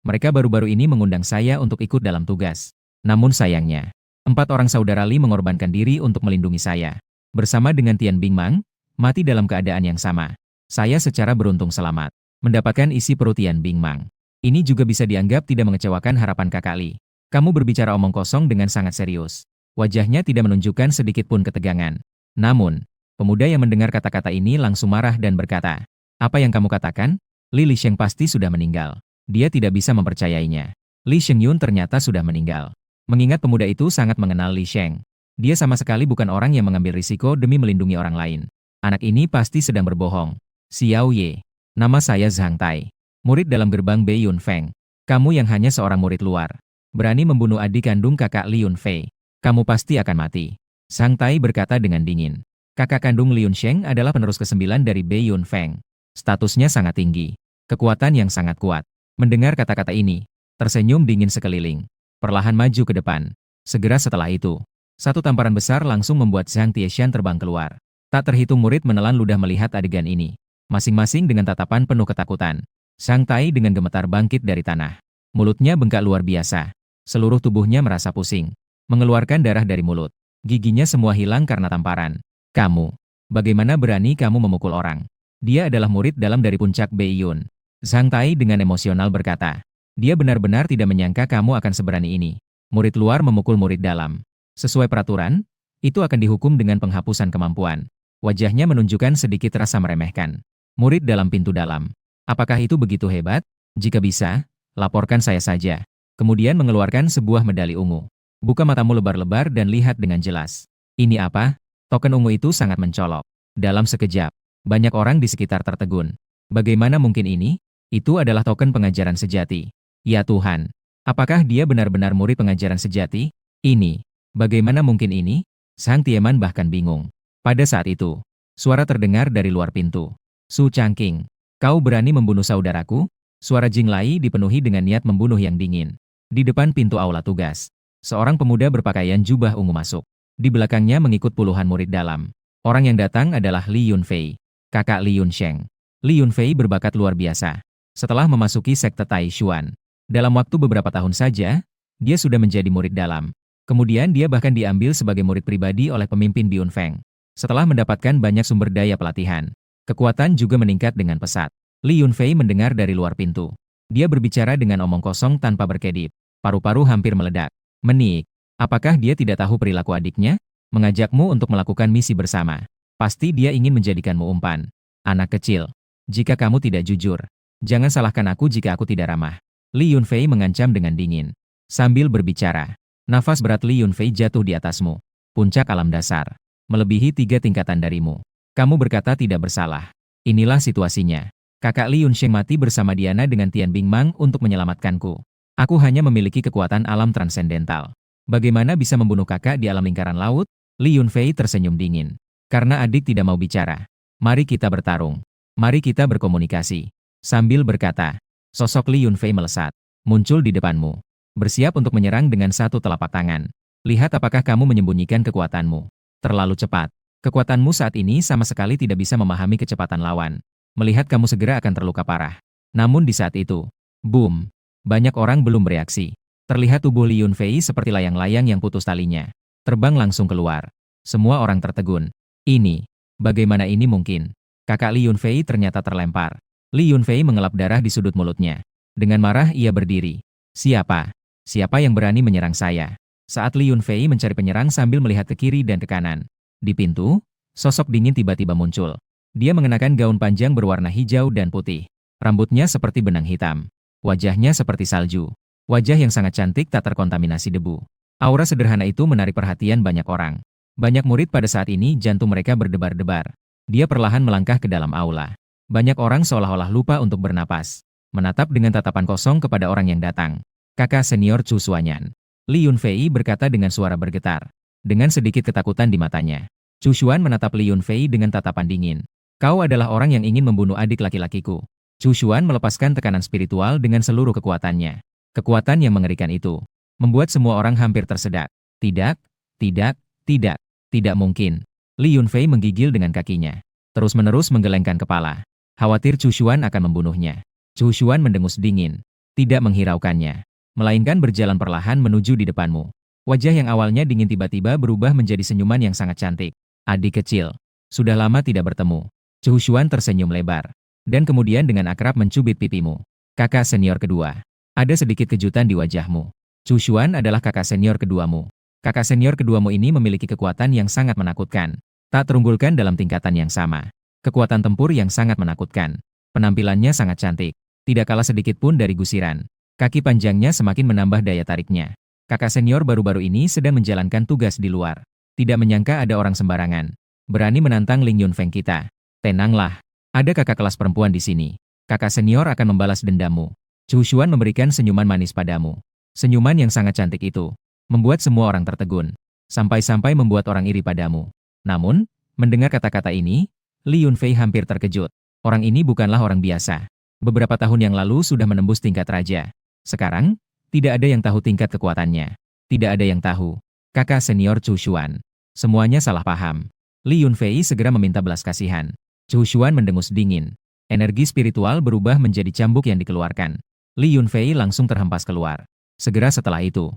Mereka baru-baru ini mengundang saya untuk ikut dalam tugas. Namun sayangnya, 4 orang saudara Li mengorbankan diri untuk melindungi saya. Bersama dengan Tian Bingmang, mati dalam keadaan yang sama. Saya secara beruntung selamat mendapatkan isi perut Tian Bingmang. Ini juga bisa dianggap tidak mengecewakan harapan kakak Li. Kamu berbicara omong kosong dengan sangat serius. Wajahnya tidak menunjukkan sedikit pun ketegangan. Namun, pemuda yang mendengar kata-kata ini langsung marah dan berkata, "Apa yang kamu katakan? Li Sheng pasti sudah meninggal." Dia tidak bisa mempercayainya. Li Shengyun ternyata sudah meninggal. Mengingat pemuda itu sangat mengenal Li Sheng. Dia sama sekali bukan orang yang mengambil risiko demi melindungi orang lain. Anak ini pasti sedang berbohong. Xiao Ye. Nama saya Zhang Tai. Murid dalam gerbang Bei Yunfeng. Kamu yang hanya seorang murid luar. Berani membunuh adik kandung kakak Li Yunfei. Kamu pasti akan mati. Zhang Tai berkata dengan dingin. Kakak kandung Li Yunsheng adalah penerus ke-9 dari Bei Yunfeng. Statusnya sangat tinggi. Kekuatan yang sangat kuat. Mendengar kata-kata ini, tersenyum dingin sekeliling. Perlahan maju ke depan. Segera setelah itu, satu tamparan besar langsung membuat Zhang Tieshan terbang keluar. Tak terhitung murid menelan ludah melihat adegan ini. Masing-masing dengan tatapan penuh ketakutan. Zhang Tai dengan gemetar bangkit dari tanah. Mulutnya bengkak luar biasa. Seluruh tubuhnya merasa pusing. Mengeluarkan darah dari mulut. Giginya semua hilang karena tamparan. Kamu, bagaimana berani kamu memukul orang? Dia adalah murid dalam dari puncak Beiyun. Zhang Tai dengan emosional berkata. Dia benar-benar tidak menyangka kamu akan seberani ini. Murid luar memukul murid dalam. Sesuai peraturan, itu akan dihukum dengan penghapusan kemampuan. Wajahnya menunjukkan sedikit rasa meremehkan. Murid dalam pintu dalam. Apakah itu begitu hebat? Jika bisa, laporkan saya saja. Kemudian mengeluarkan sebuah medali ungu. Buka matamu lebar-lebar dan lihat dengan jelas. Ini apa? Token ungu itu sangat mencolok. Dalam sekejap, banyak orang di sekitar tertegun. Bagaimana mungkin ini? Itu adalah token pengajaran sejati. Ya Tuhan, apakah dia benar-benar murid pengajaran sejati? Ini, bagaimana mungkin ini? Sang Tieman bahkan bingung. Pada saat itu, suara terdengar dari luar pintu. Su Changqing, kau berani membunuh saudaraku? Suara Jing Lai dipenuhi dengan niat membunuh yang dingin. Di depan pintu aula tugas, seorang pemuda berpakaian jubah ungu masuk. Di belakangnya mengikut puluhan murid dalam. Orang yang datang adalah Li Yunfei, kakak Li Yunsheng. Li Yunfei berbakat luar biasa. Setelah memasuki sekte Taishuan, dalam waktu beberapa tahun saja, dia sudah menjadi murid dalam. Kemudian dia bahkan diambil sebagai murid pribadi oleh pemimpin Biun Feng. Setelah mendapatkan banyak sumber daya pelatihan, kekuatan juga meningkat dengan pesat. Li Yunfei mendengar dari luar pintu. Dia berbicara dengan omong kosong tanpa berkedip. Paru-paru hampir meledak. Menik, apakah dia tidak tahu perilaku adiknya? Mengajakmu untuk melakukan misi bersama. Pasti dia ingin menjadikanmu umpan. Anak kecil, jika kamu tidak jujur, jangan salahkan aku jika aku tidak ramah. Li Yunfei mengancam dengan dingin. Sambil berbicara, nafas berat Li Yunfei jatuh di atasmu. Puncak alam dasar. Melebihi 3 tingkatan darimu. Kamu berkata tidak bersalah. Inilah situasinya. Kakak Li Yunsheng mati bersama Diana dengan Tian Bingmang untuk menyelamatkanku. Aku hanya memiliki kekuatan alam transendental. Bagaimana bisa membunuh kakak di alam lingkaran laut? Li Yunfei tersenyum dingin. Karena adik tidak mau bicara. Mari kita bertarung. Mari kita berkomunikasi. Sambil berkata, sosok Li Yunfei melesat, muncul di depanmu. Bersiap untuk menyerang dengan satu telapak tangan. Lihat apakah kamu menyembunyikan kekuatanmu. Terlalu cepat. Kekuatanmu saat ini sama sekali tidak bisa memahami kecepatan lawan. Melihat kamu segera akan terluka parah. Namun di saat itu, boom. Banyak orang belum bereaksi. Terlihat tubuh Li Yunfei seperti layang-layang yang putus talinya. Terbang langsung keluar. Semua orang tertegun. Ini, bagaimana ini mungkin? Kakak Li Yunfei ternyata terlempar. Li Yunfei mengelap darah di sudut mulutnya. Dengan marah ia berdiri. Siapa? Siapa yang berani menyerang saya? Saat Li Yunfei mencari penyerang sambil melihat ke kiri dan ke kanan. Di pintu, sosok dingin tiba-tiba muncul. Dia mengenakan gaun panjang berwarna hijau dan putih. Rambutnya seperti benang hitam. Wajahnya seperti salju. Wajah yang sangat cantik tak terkontaminasi debu. Aura sederhana itu menarik perhatian banyak orang. Banyak murid pada saat ini jantung mereka berdebar-debar. Dia perlahan melangkah ke dalam aula. Banyak orang seolah-olah lupa untuk bernapas. Menatap dengan tatapan kosong kepada orang yang datang. Kakak senior Chu Xuanyan. Li Yunfei berkata dengan suara bergetar. Dengan sedikit ketakutan di matanya. Chu Xuan menatap Li Yunfei dengan tatapan dingin. Kau adalah orang yang ingin membunuh adik laki-lakiku. Chu Xuan melepaskan tekanan spiritual dengan seluruh kekuatannya. Kekuatan yang mengerikan itu membuat semua orang hampir tersedak. Tidak, tidak, tidak, tidak mungkin. Li Yunfei menggigil dengan kakinya. Terus-menerus menggelengkan kepala. Khawatir Chu Xuan akan membunuhnya. Chu Xuan mendengus dingin. Tidak menghiraukannya. Melainkan berjalan perlahan menuju di depanmu. Wajah yang awalnya dingin tiba-tiba berubah menjadi senyuman yang sangat cantik. Adik kecil. Sudah lama tidak bertemu. Chu Xuan tersenyum lebar. Dan kemudian dengan akrab mencubit pipimu. Kakak senior kedua. Ada sedikit kejutan di wajahmu. Chu Xuan adalah kakak senior keduamu. Kakak senior keduamu ini memiliki kekuatan yang sangat menakutkan. Tak terunggulkan dalam tingkatan yang sama. Kekuatan tempur yang sangat menakutkan. Penampilannya sangat cantik. Tidak kalah sedikit pun dari gusiran. Kaki panjangnya semakin menambah daya tariknya. Kakak senior baru-baru ini sedang menjalankan tugas di luar. Tidak menyangka ada orang sembarangan. Berani menantang Ling Yunfeng kita. Tenanglah. Ada kakak kelas perempuan di sini. Kakak senior akan membalas dendammu. Chu Xuan memberikan senyuman manis padamu. Senyuman yang sangat cantik itu membuat semua orang tertegun. Sampai-sampai membuat orang iri padamu. Namun, mendengar kata-kata ini, Li Yunfei hampir terkejut. Orang ini bukanlah orang biasa. Beberapa tahun yang lalu sudah menembus tingkat raja. Sekarang, tidak ada yang tahu tingkat kekuatannya. Tidak ada yang tahu. Kakak senior Chu Xuan. Semuanya salah paham. Li Yunfei segera meminta belas kasihan. Chu Xuan mendengus dingin. Energi spiritual berubah menjadi cambuk yang dikeluarkan. Li Yunfei langsung terhempas keluar. Segera setelah itu.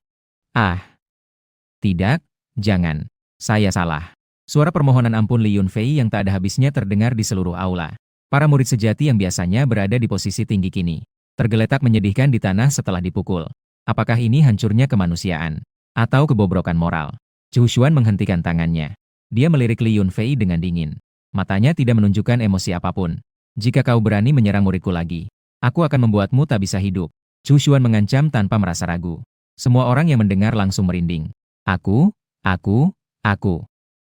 Ah. Tidak, jangan. Saya salah. Suara permohonan ampun Li Yunfei yang tak ada habisnya terdengar di seluruh aula. Para murid sejati yang biasanya berada di posisi tinggi kini tergeletak menyedihkan di tanah setelah dipukul. Apakah ini hancurnya kemanusiaan? Atau kebobrokan moral? Chu Xuan menghentikan tangannya. Dia melirik Li Yunfei dengan dingin. Matanya tidak menunjukkan emosi apapun. Jika kau berani menyerang muridku lagi, aku akan membuatmu tak bisa hidup. Chu Xuan mengancam tanpa merasa ragu. Semua orang yang mendengar langsung merinding. Aku.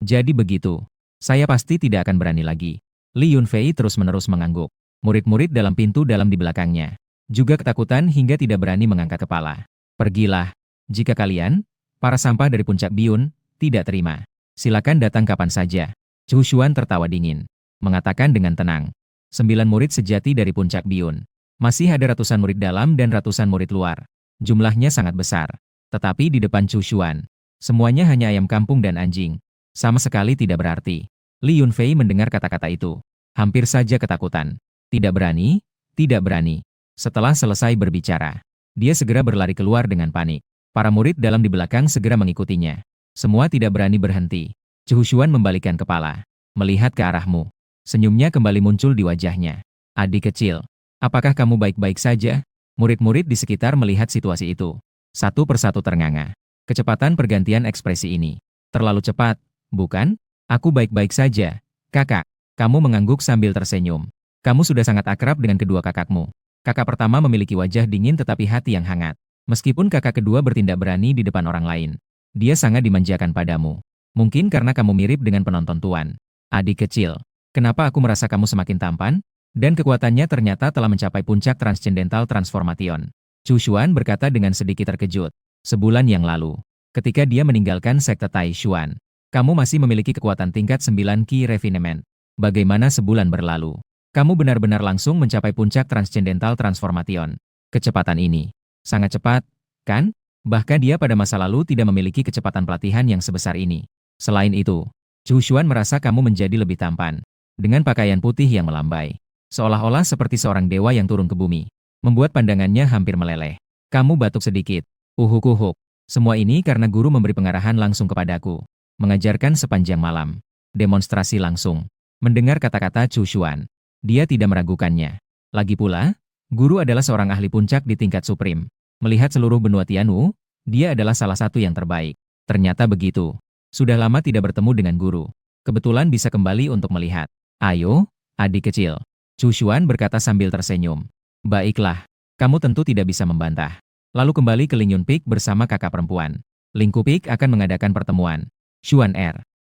Jadi begitu. Saya pasti tidak akan berani lagi. Li Yunfei terus-menerus mengangguk. Murid-murid dalam pintu dalam di belakangnya juga ketakutan hingga tidak berani mengangkat kepala. Pergilah. Jika kalian, para sampah dari puncak Biun, tidak terima, silakan datang kapan saja. Chu Xuan tertawa dingin, mengatakan dengan tenang. 9 murid sejati dari puncak Biun. Masih ada ratusan murid dalam dan ratusan murid luar. Jumlahnya sangat besar. Tetapi di depan Chu Xuan, semuanya hanya ayam kampung dan anjing. Sama sekali tidak berarti. Li Yunfei mendengar kata-kata itu. Hampir saja ketakutan. Tidak berani, tidak berani. Setelah selesai berbicara, dia segera berlari keluar dengan panik. Para murid dalam di belakang segera mengikutinya. Semua tidak berani berhenti. Chu Xuan membalikkan kepala, melihat ke arahmu. Senyumnya kembali muncul di wajahnya. Adik kecil, apakah kamu baik-baik saja? Murid-murid di sekitar melihat situasi itu. Satu persatu ternganga. Kecepatan pergantian ekspresi ini terlalu cepat, bukan? Aku baik-baik saja, kakak. Kamu mengangguk sambil tersenyum. Kamu sudah sangat akrab dengan kedua kakakmu. Kakak pertama memiliki wajah dingin tetapi hati yang hangat. Meskipun kakak kedua bertindak berani di depan orang lain, dia sangat dimanjakan padamu. Mungkin karena kamu mirip dengan penonton tuan. Adik kecil, kenapa aku merasa kamu semakin tampan? Dan kekuatannya ternyata telah mencapai puncak Transcendental Transformation. Chu Xuan berkata dengan sedikit terkejut. Sebulan yang lalu, ketika dia meninggalkan sekte Tai Xuan, kamu masih memiliki kekuatan tingkat 9 Qi Refinement. Bagaimana sebulan berlalu? Kamu benar-benar langsung mencapai puncak Transcendental Transformation. Kecepatan ini sangat cepat, kan? Bahkan dia pada masa lalu tidak memiliki kecepatan pelatihan yang sebesar ini. Selain itu, Chu Xuan merasa kamu menjadi lebih tampan. Dengan pakaian putih yang melambai. Seolah-olah seperti seorang dewa yang turun ke bumi. Membuat pandangannya hampir meleleh. Kamu batuk sedikit. Uhuk-uhuk. Semua ini karena guru memberi pengarahan langsung kepadaku. Mengajarkan sepanjang malam. Demonstrasi langsung. Mendengar kata-kata Chu Xuan, dia tidak meragukannya. Lagi pula, guru adalah seorang ahli puncak di tingkat suprim. Melihat seluruh benua Tianwu, dia adalah salah satu yang terbaik. Ternyata begitu. Sudah lama tidak bertemu dengan guru. Kebetulan bisa kembali untuk melihat. Ayo, adik kecil. Chu Xuan berkata sambil tersenyum. Baiklah, kamu tentu tidak bisa membantah. Lalu kembali ke Lingyun Peak bersama kakak perempuan. Lingku Peak akan mengadakan pertemuan. Xuan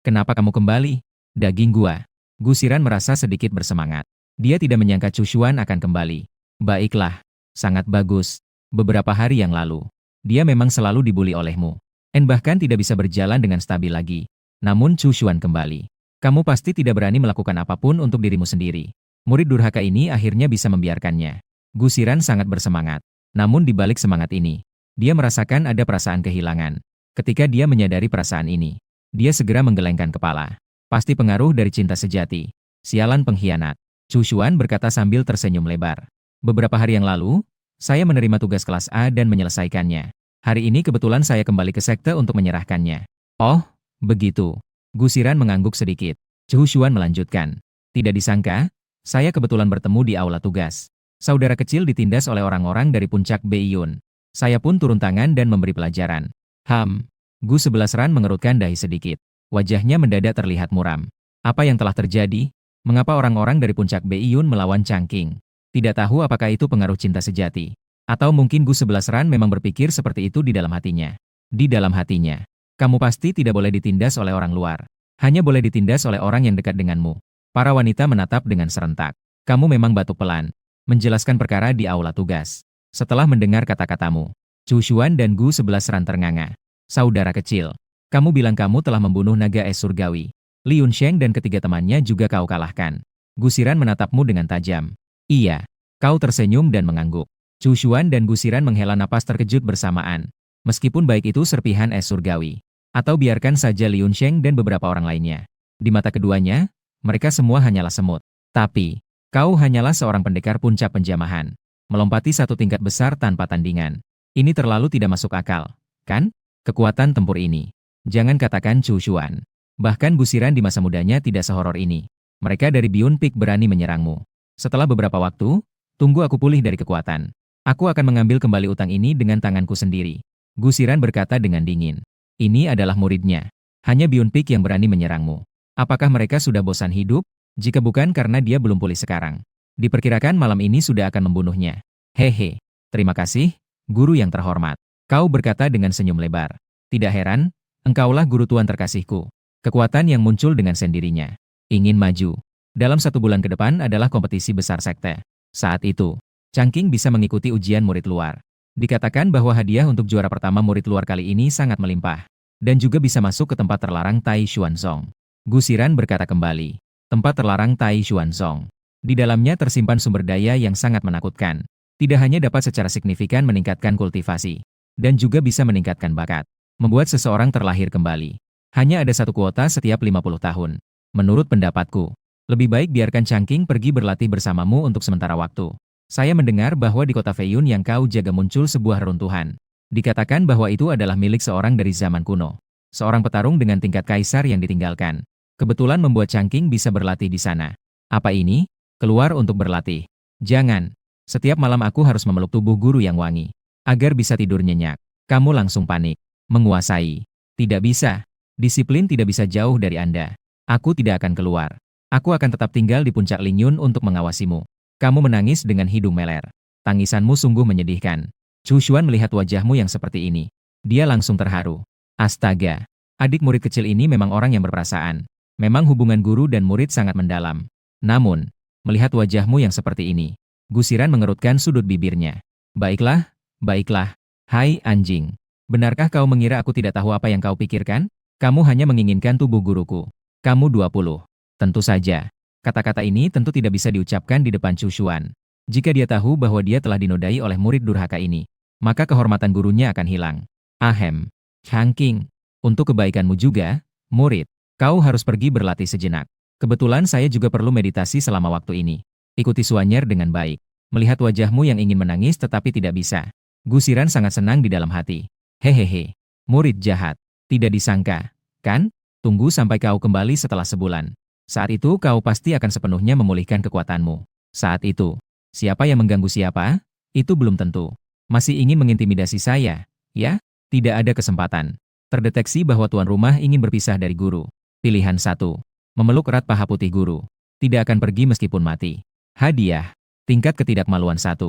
kenapa kamu kembali? Daging gua. Gusiran merasa sedikit bersemangat. Dia tidak menyangka Chu Xuan akan kembali. Baiklah, sangat bagus. Beberapa hari yang lalu, dia memang selalu dibuli olehmu. Bahkan tidak bisa berjalan dengan stabil lagi. Namun Chu Xuan kembali. Kamu pasti tidak berani melakukan apapun untuk dirimu sendiri. Murid durhaka ini akhirnya bisa membiarkannya. Gusiran sangat bersemangat. Namun di balik semangat ini, dia merasakan ada perasaan kehilangan. Ketika dia menyadari perasaan ini, dia segera menggelengkan kepala. Pasti pengaruh dari cinta sejati. Sialan pengkhianat. Chu Xuan berkata sambil tersenyum lebar. Beberapa hari yang lalu, saya menerima tugas kelas A dan menyelesaikannya. Hari ini kebetulan saya kembali ke sekte untuk menyerahkannya. Oh, begitu. Gusiran mengangguk sedikit. Chu Xuan melanjutkan. Tidak disangka, saya kebetulan bertemu di aula tugas. Saudara kecil ditindas oleh orang-orang dari puncak Beiyun. Saya pun turun tangan dan memberi pelajaran. Gu 11 Ran mengerutkan dahi sedikit. Wajahnya mendadak terlihat muram. Apa yang telah terjadi? Mengapa orang-orang dari puncak Beiyun melawan Changqing? Tidak tahu apakah itu pengaruh cinta sejati. Atau mungkin Gu 11 Ran memang berpikir seperti itu di dalam hatinya. Di dalam hatinya. Kamu pasti tidak boleh ditindas oleh orang luar. Hanya boleh ditindas oleh orang yang dekat denganmu. Para wanita menatap dengan serentak. Kamu memang batuk pelan. Menjelaskan perkara di aula tugas. Setelah mendengar kata-katamu, Chu Xuan dan Gu 11 Ran ternganga. Saudara kecil. Kamu bilang kamu telah membunuh naga es surgawi. Li Yunsheng dan ketiga temannya juga kau kalahkan. Gusiran menatapmu dengan tajam. Iya. Kau tersenyum dan mengangguk. Chu Xuan dan Gusiran menghela napas terkejut bersamaan. Meskipun baik itu serpihan es surgawi. Atau biarkan saja Li Yunsheng dan beberapa orang lainnya. Di mata keduanya, mereka semua hanyalah semut. Tapi, kau hanyalah seorang pendekar puncak penjamahan. Melompati satu tingkat besar tanpa tandingan. Ini terlalu tidak masuk akal, kan? Kekuatan tempur ini. Jangan katakan Chu Xuan. Bahkan Gusiran di masa mudanya tidak sehoror ini. Mereka dari Biyun Peak berani menyerangmu. Setelah beberapa waktu, tunggu aku pulih dari kekuatan. Aku akan mengambil kembali utang ini dengan tanganku sendiri. Gusiran berkata dengan dingin. Ini adalah muridnya. Hanya Biyun Peak yang berani menyerangmu. Apakah mereka sudah bosan hidup? Jika bukan karena dia belum pulih sekarang. Diperkirakan malam ini sudah akan membunuhnya. Hehe. Terima kasih, guru yang terhormat. Kau berkata dengan senyum lebar. Tidak heran, engkaulah guru tuan terkasihku. Kekuatan yang muncul dengan sendirinya. Ingin maju. Dalam 1 bulan ke depan adalah kompetisi besar sekte. Saat itu, Changqing bisa mengikuti ujian murid luar. Dikatakan bahwa hadiah untuk juara pertama murid luar kali ini sangat melimpah. Dan juga bisa masuk ke tempat terlarang Tai Xuanzong. Gusiran berkata kembali. Tempat terlarang Tai Xuanzong. Di dalamnya tersimpan sumber daya yang sangat menakutkan. Tidak hanya dapat secara signifikan meningkatkan kultivasi. Dan juga bisa meningkatkan bakat. Membuat seseorang terlahir kembali. Hanya ada 1 kuota setiap 50 tahun. Menurut pendapatku, lebih baik biarkan Changqing pergi berlatih bersamamu untuk sementara waktu. Saya mendengar bahwa di kota Feiyun yang kau jaga muncul sebuah reruntuhan. Dikatakan bahwa itu adalah milik seorang dari zaman kuno. Seorang petarung dengan tingkat kaisar yang ditinggalkan. Kebetulan membuat Changqing bisa berlatih di sana. Apa ini? Keluar untuk berlatih. Jangan. Setiap malam aku harus memeluk tubuh guru yang wangi. Agar bisa tidur nyenyak. Kamu langsung panik. Menguasai. Tidak bisa. Disiplin tidak bisa jauh dari Anda. Aku tidak akan keluar. Aku akan tetap tinggal di puncak Lingyun untuk mengawasimu. Kamu menangis dengan hidung meler. Tangisanmu sungguh menyedihkan. Chu Xuan melihat wajahmu yang seperti ini. Dia langsung terharu. Astaga. Adik murid kecil ini memang orang yang berperasaan. Memang hubungan guru dan murid sangat mendalam. Namun, melihat wajahmu yang seperti ini, Gusiran mengerutkan sudut bibirnya. Baiklah, baiklah. Hai anjing. Benarkah kau mengira aku tidak tahu apa yang kau pikirkan? Kamu hanya menginginkan tubuh guruku. Kamu 20. Tentu saja. Kata-kata ini tentu tidak bisa diucapkan di depan Chu Xuan. Jika dia tahu bahwa dia telah dinodai oleh murid durhaka ini, maka kehormatan gurunya akan hilang. Ahem. Changqing. Untuk kebaikanmu juga, murid. Kau harus pergi berlatih sejenak. Kebetulan saya juga perlu meditasi selama waktu ini. Ikuti Suanyer dengan baik. Melihat wajahmu yang ingin menangis tetapi tidak bisa. Gusiran sangat senang di dalam hati. Hehehe. Murid jahat. Tidak disangka, kan? Tunggu sampai kau kembali setelah sebulan. Saat itu kau pasti akan sepenuhnya memulihkan kekuatanmu. Saat itu, siapa yang mengganggu siapa? Itu belum tentu. Masih ingin mengintimidasi saya, ya? Tidak ada kesempatan. Terdeteksi bahwa tuan rumah ingin berpisah dari guru. Pilihan 1. Memeluk erat paha putih guru. Tidak akan pergi meskipun mati. Hadiah. Tingkat ketidakmaluan 1.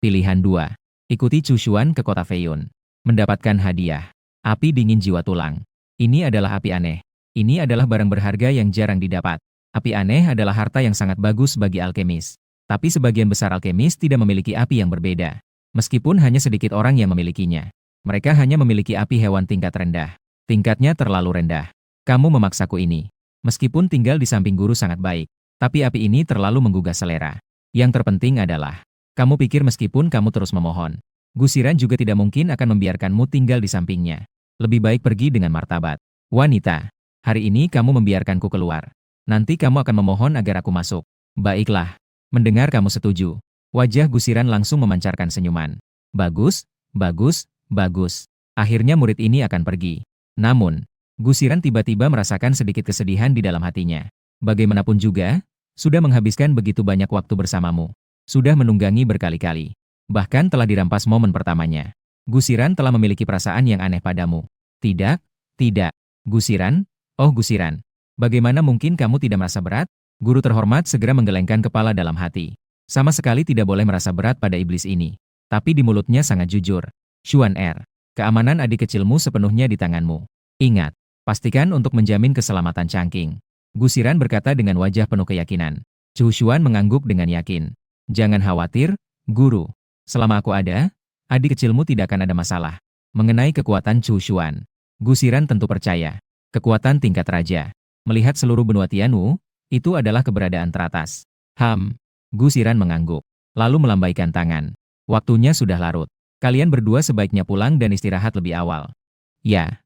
Pilihan 2. Ikuti Chu Xuan ke kota Feiyun. Mendapatkan hadiah. Api dingin jiwa tulang. Ini adalah api aneh. Ini adalah barang berharga yang jarang didapat. Api aneh adalah harta yang sangat bagus bagi alkemis. Tapi sebagian besar alkemis tidak memiliki api yang berbeda. Meskipun hanya sedikit orang yang memilikinya. Mereka hanya memiliki api hewan tingkat rendah. Tingkatnya terlalu rendah. Kamu memaksaku ini. Meskipun tinggal di samping guru sangat baik. Tapi api ini terlalu menggugah selera. Yang terpenting adalah, kamu pikir meskipun kamu terus memohon, Gusiran juga tidak mungkin akan membiarkanmu tinggal di sampingnya. Lebih baik pergi dengan martabat. Wanita, hari ini kamu membiarkanku keluar. Nanti kamu akan memohon agar aku masuk. Baiklah. Mendengar kamu setuju. Wajah Gusiran langsung memancarkan senyuman. Bagus, bagus, bagus. Akhirnya murid ini akan pergi. Namun, Gusiran tiba-tiba merasakan sedikit kesedihan di dalam hatinya. Bagaimanapun juga, sudah menghabiskan begitu banyak waktu bersamamu. Sudah menunggangi berkali-kali. Bahkan telah dirampas momen pertamanya. Gusiran telah memiliki perasaan yang aneh padamu. Tidak, tidak. Gusiran, oh Gusiran. Bagaimana mungkin kamu tidak merasa berat? Guru terhormat segera menggelengkan kepala dalam hati. Sama sekali tidak boleh merasa berat pada iblis ini. Tapi di mulutnya sangat jujur. Xuan keamanan adik kecilmu sepenuhnya di tanganmu. Ingat. Pastikan untuk menjamin keselamatan Changqing. Gusiran berkata dengan wajah penuh keyakinan. Chu Xuan mengangguk dengan yakin. Jangan khawatir, guru. Selama aku ada, adik kecilmu tidak akan ada masalah. Mengenai kekuatan Chu Xuan, Gusiran tentu percaya. Kekuatan tingkat raja. Melihat seluruh benua Tianwu, itu adalah keberadaan teratas. Gusiran mengangguk. Lalu melambaikan tangan. Waktunya sudah larut. Kalian berdua sebaiknya pulang dan istirahat lebih awal. Ya.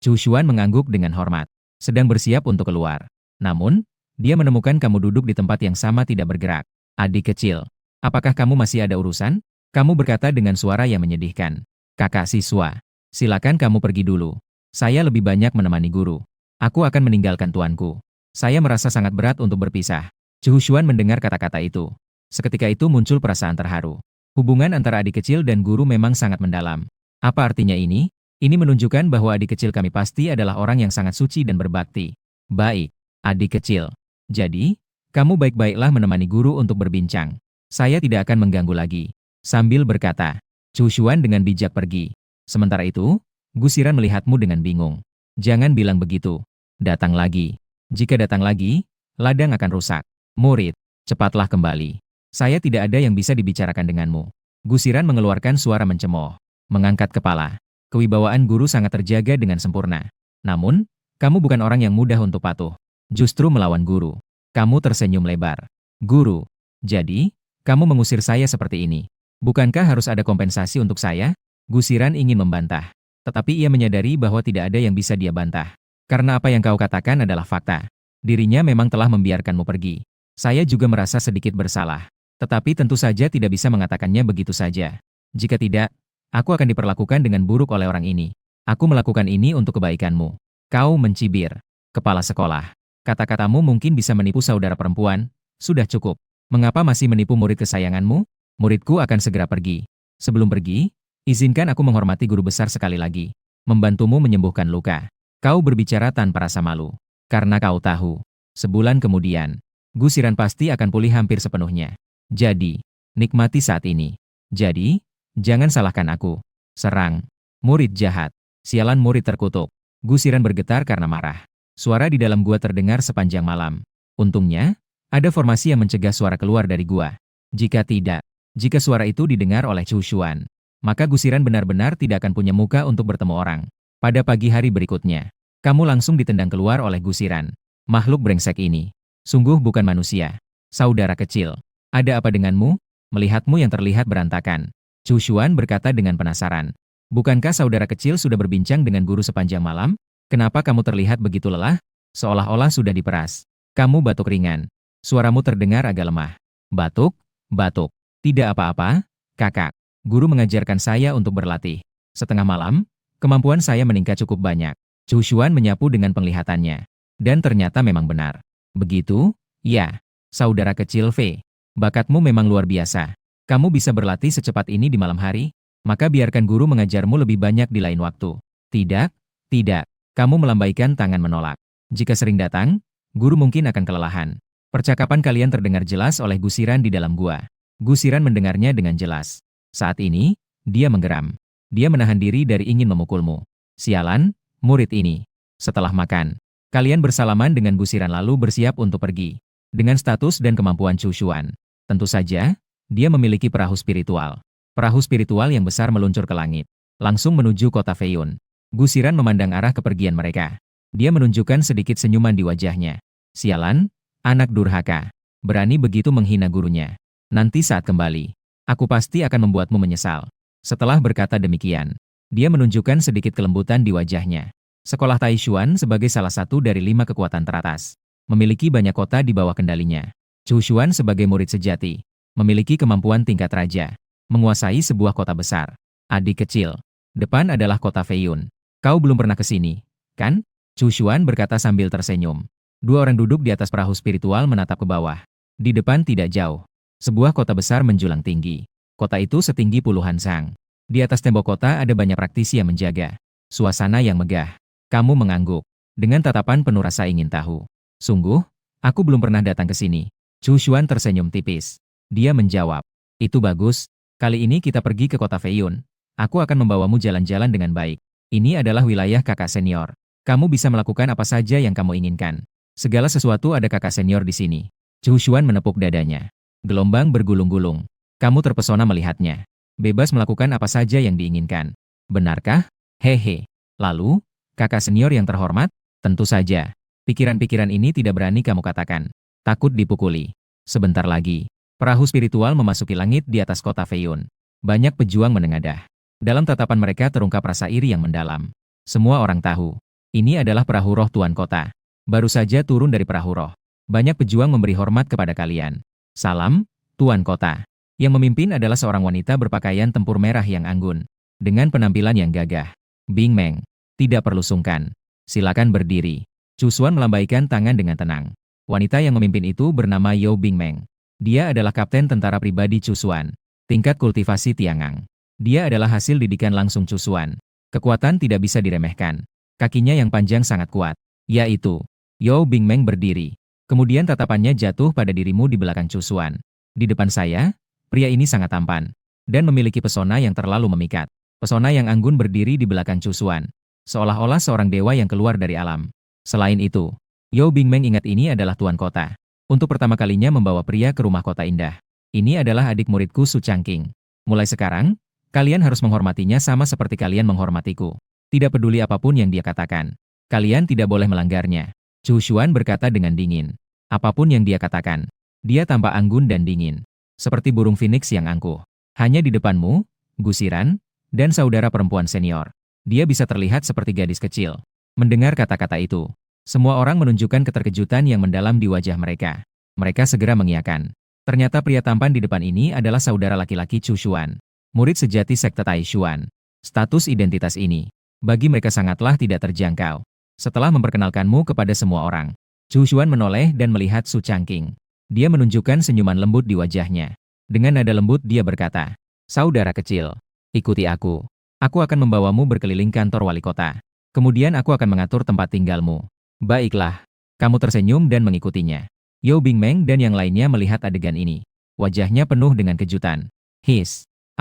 Chu Xuan mengangguk dengan hormat, sedang bersiap untuk keluar. Namun, dia menemukan kamu duduk di tempat yang sama tidak bergerak. Adik kecil, apakah kamu masih ada urusan? Kamu berkata dengan suara yang menyedihkan. Kakak siswa, silakan kamu pergi dulu. Saya lebih banyak menemani guru. Aku akan meninggalkan tuanku. Saya merasa sangat berat untuk berpisah. Chu Xuan mendengar kata-kata itu. Seketika itu muncul perasaan terharu. Hubungan antara adik kecil dan guru memang sangat mendalam. Apa artinya ini? Ini menunjukkan bahwa adik kecil kami pasti adalah orang yang sangat suci dan berbakti. Baik, adik kecil. Jadi, kamu baik-baiklah menemani guru untuk berbincang. Saya tidak akan mengganggu lagi. Sambil berkata, Chu Xuan dengan bijak pergi. Sementara itu, Gusiran melihatmu dengan bingung. Jangan bilang begitu. Datang lagi. Jika datang lagi, ladang akan rusak. Murid, cepatlah kembali. Saya tidak ada yang bisa dibicarakan denganmu. Gusiran mengeluarkan suara mencemooh. Mengangkat kepala. Kewibawaan guru sangat terjaga dengan sempurna. Namun, kamu bukan orang yang mudah untuk patuh. Justru melawan guru. Kamu tersenyum lebar. Guru, jadi, kamu mengusir saya seperti ini. Bukankah harus ada kompensasi untuk saya? Gusiran ingin membantah. Tetapi ia menyadari bahwa tidak ada yang bisa dia bantah. Karena apa yang kau katakan adalah fakta. Dirinya memang telah membiarkanmu pergi. Saya juga merasa sedikit bersalah. Tetapi tentu saja tidak bisa mengatakannya begitu saja. Jika tidak, aku akan diperlakukan dengan buruk oleh orang ini. Aku melakukan ini untuk kebaikanmu. Kau mencibir. Kepala sekolah. Kata-katamu mungkin bisa menipu saudara perempuan. Sudah cukup. Mengapa masih menipu murid kesayanganmu? Muridku akan segera pergi. Sebelum pergi, izinkan aku menghormati guru besar sekali lagi. Membantumu menyembuhkan luka. Kau berbicara tanpa rasa malu. Karena kau tahu. Sebulan kemudian, Gusiran pasti akan pulih hampir sepenuhnya. Jadi, nikmati saat ini. Jadi, jangan salahkan aku. Serang. Murid jahat. Sialan murid terkutuk. Gusiran bergetar karena marah. Suara di dalam gua terdengar sepanjang malam. Untungnya, ada formasi yang mencegah suara keluar dari gua. Jika tidak, jika suara itu didengar oleh Chu Xuan, maka Gusiran benar-benar tidak akan punya muka untuk bertemu orang. Pada pagi hari berikutnya, kamu langsung ditendang keluar oleh Gusiran. Makhluk brengsek ini. Sungguh bukan manusia. Saudara kecil. Ada apa denganmu? Melihatmu yang terlihat berantakan. Chu Xuan berkata dengan penasaran. Bukankah saudara kecil sudah berbincang dengan guru sepanjang malam? Kenapa kamu terlihat begitu lelah? Seolah-olah sudah diperas. Kamu batuk ringan. Suaramu terdengar agak lemah. Batuk? Batuk. Tidak apa-apa, kakak. Guru mengajarkan saya untuk berlatih. Setengah malam, kemampuan saya meningkat cukup banyak. Chu Xuan menyapu dengan penglihatannya. Dan ternyata memang benar. Begitu? Ya. Saudara kecil V. Bakatmu memang luar biasa. Kamu bisa berlatih secepat ini di malam hari? Maka biarkan guru mengajarmu lebih banyak di lain waktu. Tidak, tidak. Kamu melambaikan tangan menolak. Jika sering datang, guru mungkin akan kelelahan. Percakapan kalian terdengar jelas oleh Gusiran di dalam gua. Gusiran mendengarnya dengan jelas. Saat ini, dia menggeram. Dia menahan diri dari ingin memukulmu. Sialan, murid ini. Setelah makan, kalian bersalaman dengan Gusiran lalu bersiap untuk pergi. Dengan status dan kemampuan Chu Xuan, tentu saja, dia memiliki perahu spiritual. Perahu spiritual yang besar meluncur ke langit, langsung menuju kota Feiyun. Gusiran memandang arah kepergian mereka. Dia menunjukkan sedikit senyuman di wajahnya. Sialan, anak durhaka. Berani begitu menghina gurunya. Nanti saat kembali, aku pasti akan membuatmu menyesal. Setelah berkata demikian, dia menunjukkan sedikit kelembutan di wajahnya. Sekolah Taishuan sebagai salah satu dari 5 kekuatan teratas. Memiliki banyak kota di bawah kendalinya. Chu Xuan sebagai murid sejati. Memiliki kemampuan tingkat raja. Menguasai sebuah kota besar. Adik kecil. Depan adalah kota Feiyun. Kau belum pernah ke sini, kan? Chu Xuan berkata sambil tersenyum. 2 orang duduk di atas perahu spiritual menatap ke bawah. Di depan tidak jauh. Sebuah kota besar menjulang tinggi. Kota itu setinggi puluhan sang. Di atas tembok kota ada banyak praktisi yang menjaga. Suasana yang megah. Kamu mengangguk. Dengan tatapan penuh rasa ingin tahu. Sungguh, aku belum pernah datang ke sini. Chu Xuan tersenyum tipis. Dia menjawab. Itu bagus. Kali ini kita pergi ke kota Feiyun. Aku akan membawamu jalan-jalan dengan baik. Ini adalah wilayah kakak senior. Kamu bisa melakukan apa saja yang kamu inginkan. Segala sesuatu ada kakak senior di sini. Chu Xuan menepuk dadanya. Gelombang bergulung-gulung. Kamu terpesona melihatnya. Bebas melakukan apa saja yang diinginkan. Benarkah? Hehe. Lalu, kakak senior yang terhormat? Tentu saja. Pikiran-pikiran ini tidak berani kamu katakan. Takut dipukuli. Sebentar lagi, perahu spiritual memasuki langit di atas kota Feiyun. Banyak pejuang menengadah. Dalam tatapan mereka terungkap rasa iri yang mendalam. Semua orang tahu, ini adalah perahu roh Tuan Kota. Baru saja turun dari perahu roh. Banyak pejuang memberi hormat kepada kalian. Salam, Tuan Kota. Yang memimpin adalah seorang wanita berpakaian tempur merah yang anggun. Dengan penampilan yang gagah. Bing Meng, tidak perlu sungkan. Silakan berdiri. Chu Xuan melambaikan tangan dengan tenang. Wanita yang memimpin itu bernama Yao Bingmeng. Dia adalah kapten tentara pribadi Chu Xuan. Tingkat kultivasi Tiangang. Dia adalah hasil didikan langsung Chu Xuan. Kekuatan tidak bisa diremehkan. Kakinya yang panjang sangat kuat. Yaitu, Yao Bingmeng berdiri. Kemudian tatapannya jatuh pada dirimu di belakang Chu Xuan. Di depan saya, pria ini sangat tampan. Dan memiliki pesona yang terlalu memikat. Pesona yang anggun berdiri di belakang Chu Xuan. Seolah-olah seorang dewa yang keluar dari alam. Selain itu, Yao Bingmeng ingat ini adalah tuan kota. Untuk pertama kalinya membawa pria ke rumah kota indah. Ini adalah adik muridku Su Changqing. Mulai sekarang, kalian harus menghormatinya sama seperti kalian menghormatiku. Tidak peduli apapun yang dia katakan. Kalian tidak boleh melanggarnya. Chu Xuan berkata dengan dingin. Apapun yang dia katakan. Dia tampak anggun dan dingin. Seperti burung phoenix yang angkuh. Hanya di depanmu, gusiran, dan saudara perempuan senior. Dia bisa terlihat seperti gadis kecil. Mendengar kata-kata itu, semua orang menunjukkan keterkejutan yang mendalam di wajah mereka. Mereka segera mengiyakan. Ternyata pria tampan di depan ini adalah saudara laki-laki Chu Xuan. Murid sejati sekte Tai Xuan. Status identitas ini, bagi mereka sangatlah tidak terjangkau. Setelah memperkenalkanmu kepada semua orang, Chu Xuan menoleh dan melihat Su Changqing. Dia menunjukkan senyuman lembut di wajahnya. Dengan nada lembut dia berkata, "Saudara kecil, ikuti aku. Aku akan membawamu berkeliling kantor wali kota. Kemudian aku akan mengatur tempat tinggalmu." Baiklah. Kamu tersenyum dan mengikutinya. Yao Bingmeng dan yang lainnya melihat adegan ini. Wajahnya penuh dengan kejutan.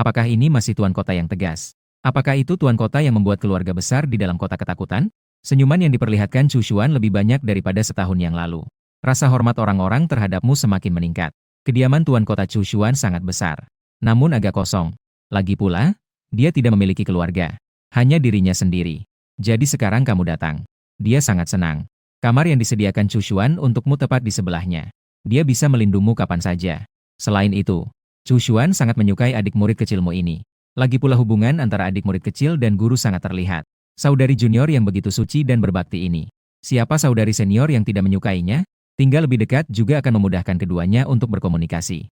Apakah ini masih tuan kota yang tegas? Apakah itu tuan kota yang membuat keluarga besar di dalam kota ketakutan? Senyuman yang diperlihatkan Chu Xuan lebih banyak daripada setahun yang lalu. Rasa hormat orang-orang terhadapmu semakin meningkat. Kediaman tuan kota Chu Xuan sangat besar. Namun agak kosong. Lagi pula, dia tidak memiliki keluarga. Hanya dirinya sendiri. Jadi sekarang kamu datang. Dia sangat senang. Kamar yang disediakan Chu Xuan untukmu tepat di sebelahnya. Dia bisa melindungimu kapan saja. Selain itu, Chu Xuan sangat menyukai adik murid kecilmu ini. Lagi pula hubungan antara adik murid kecil dan guru sangat terlihat. Saudari junior yang begitu suci dan berbakti ini. Siapa saudari senior yang tidak menyukainya? Tinggal lebih dekat juga akan memudahkan keduanya untuk berkomunikasi.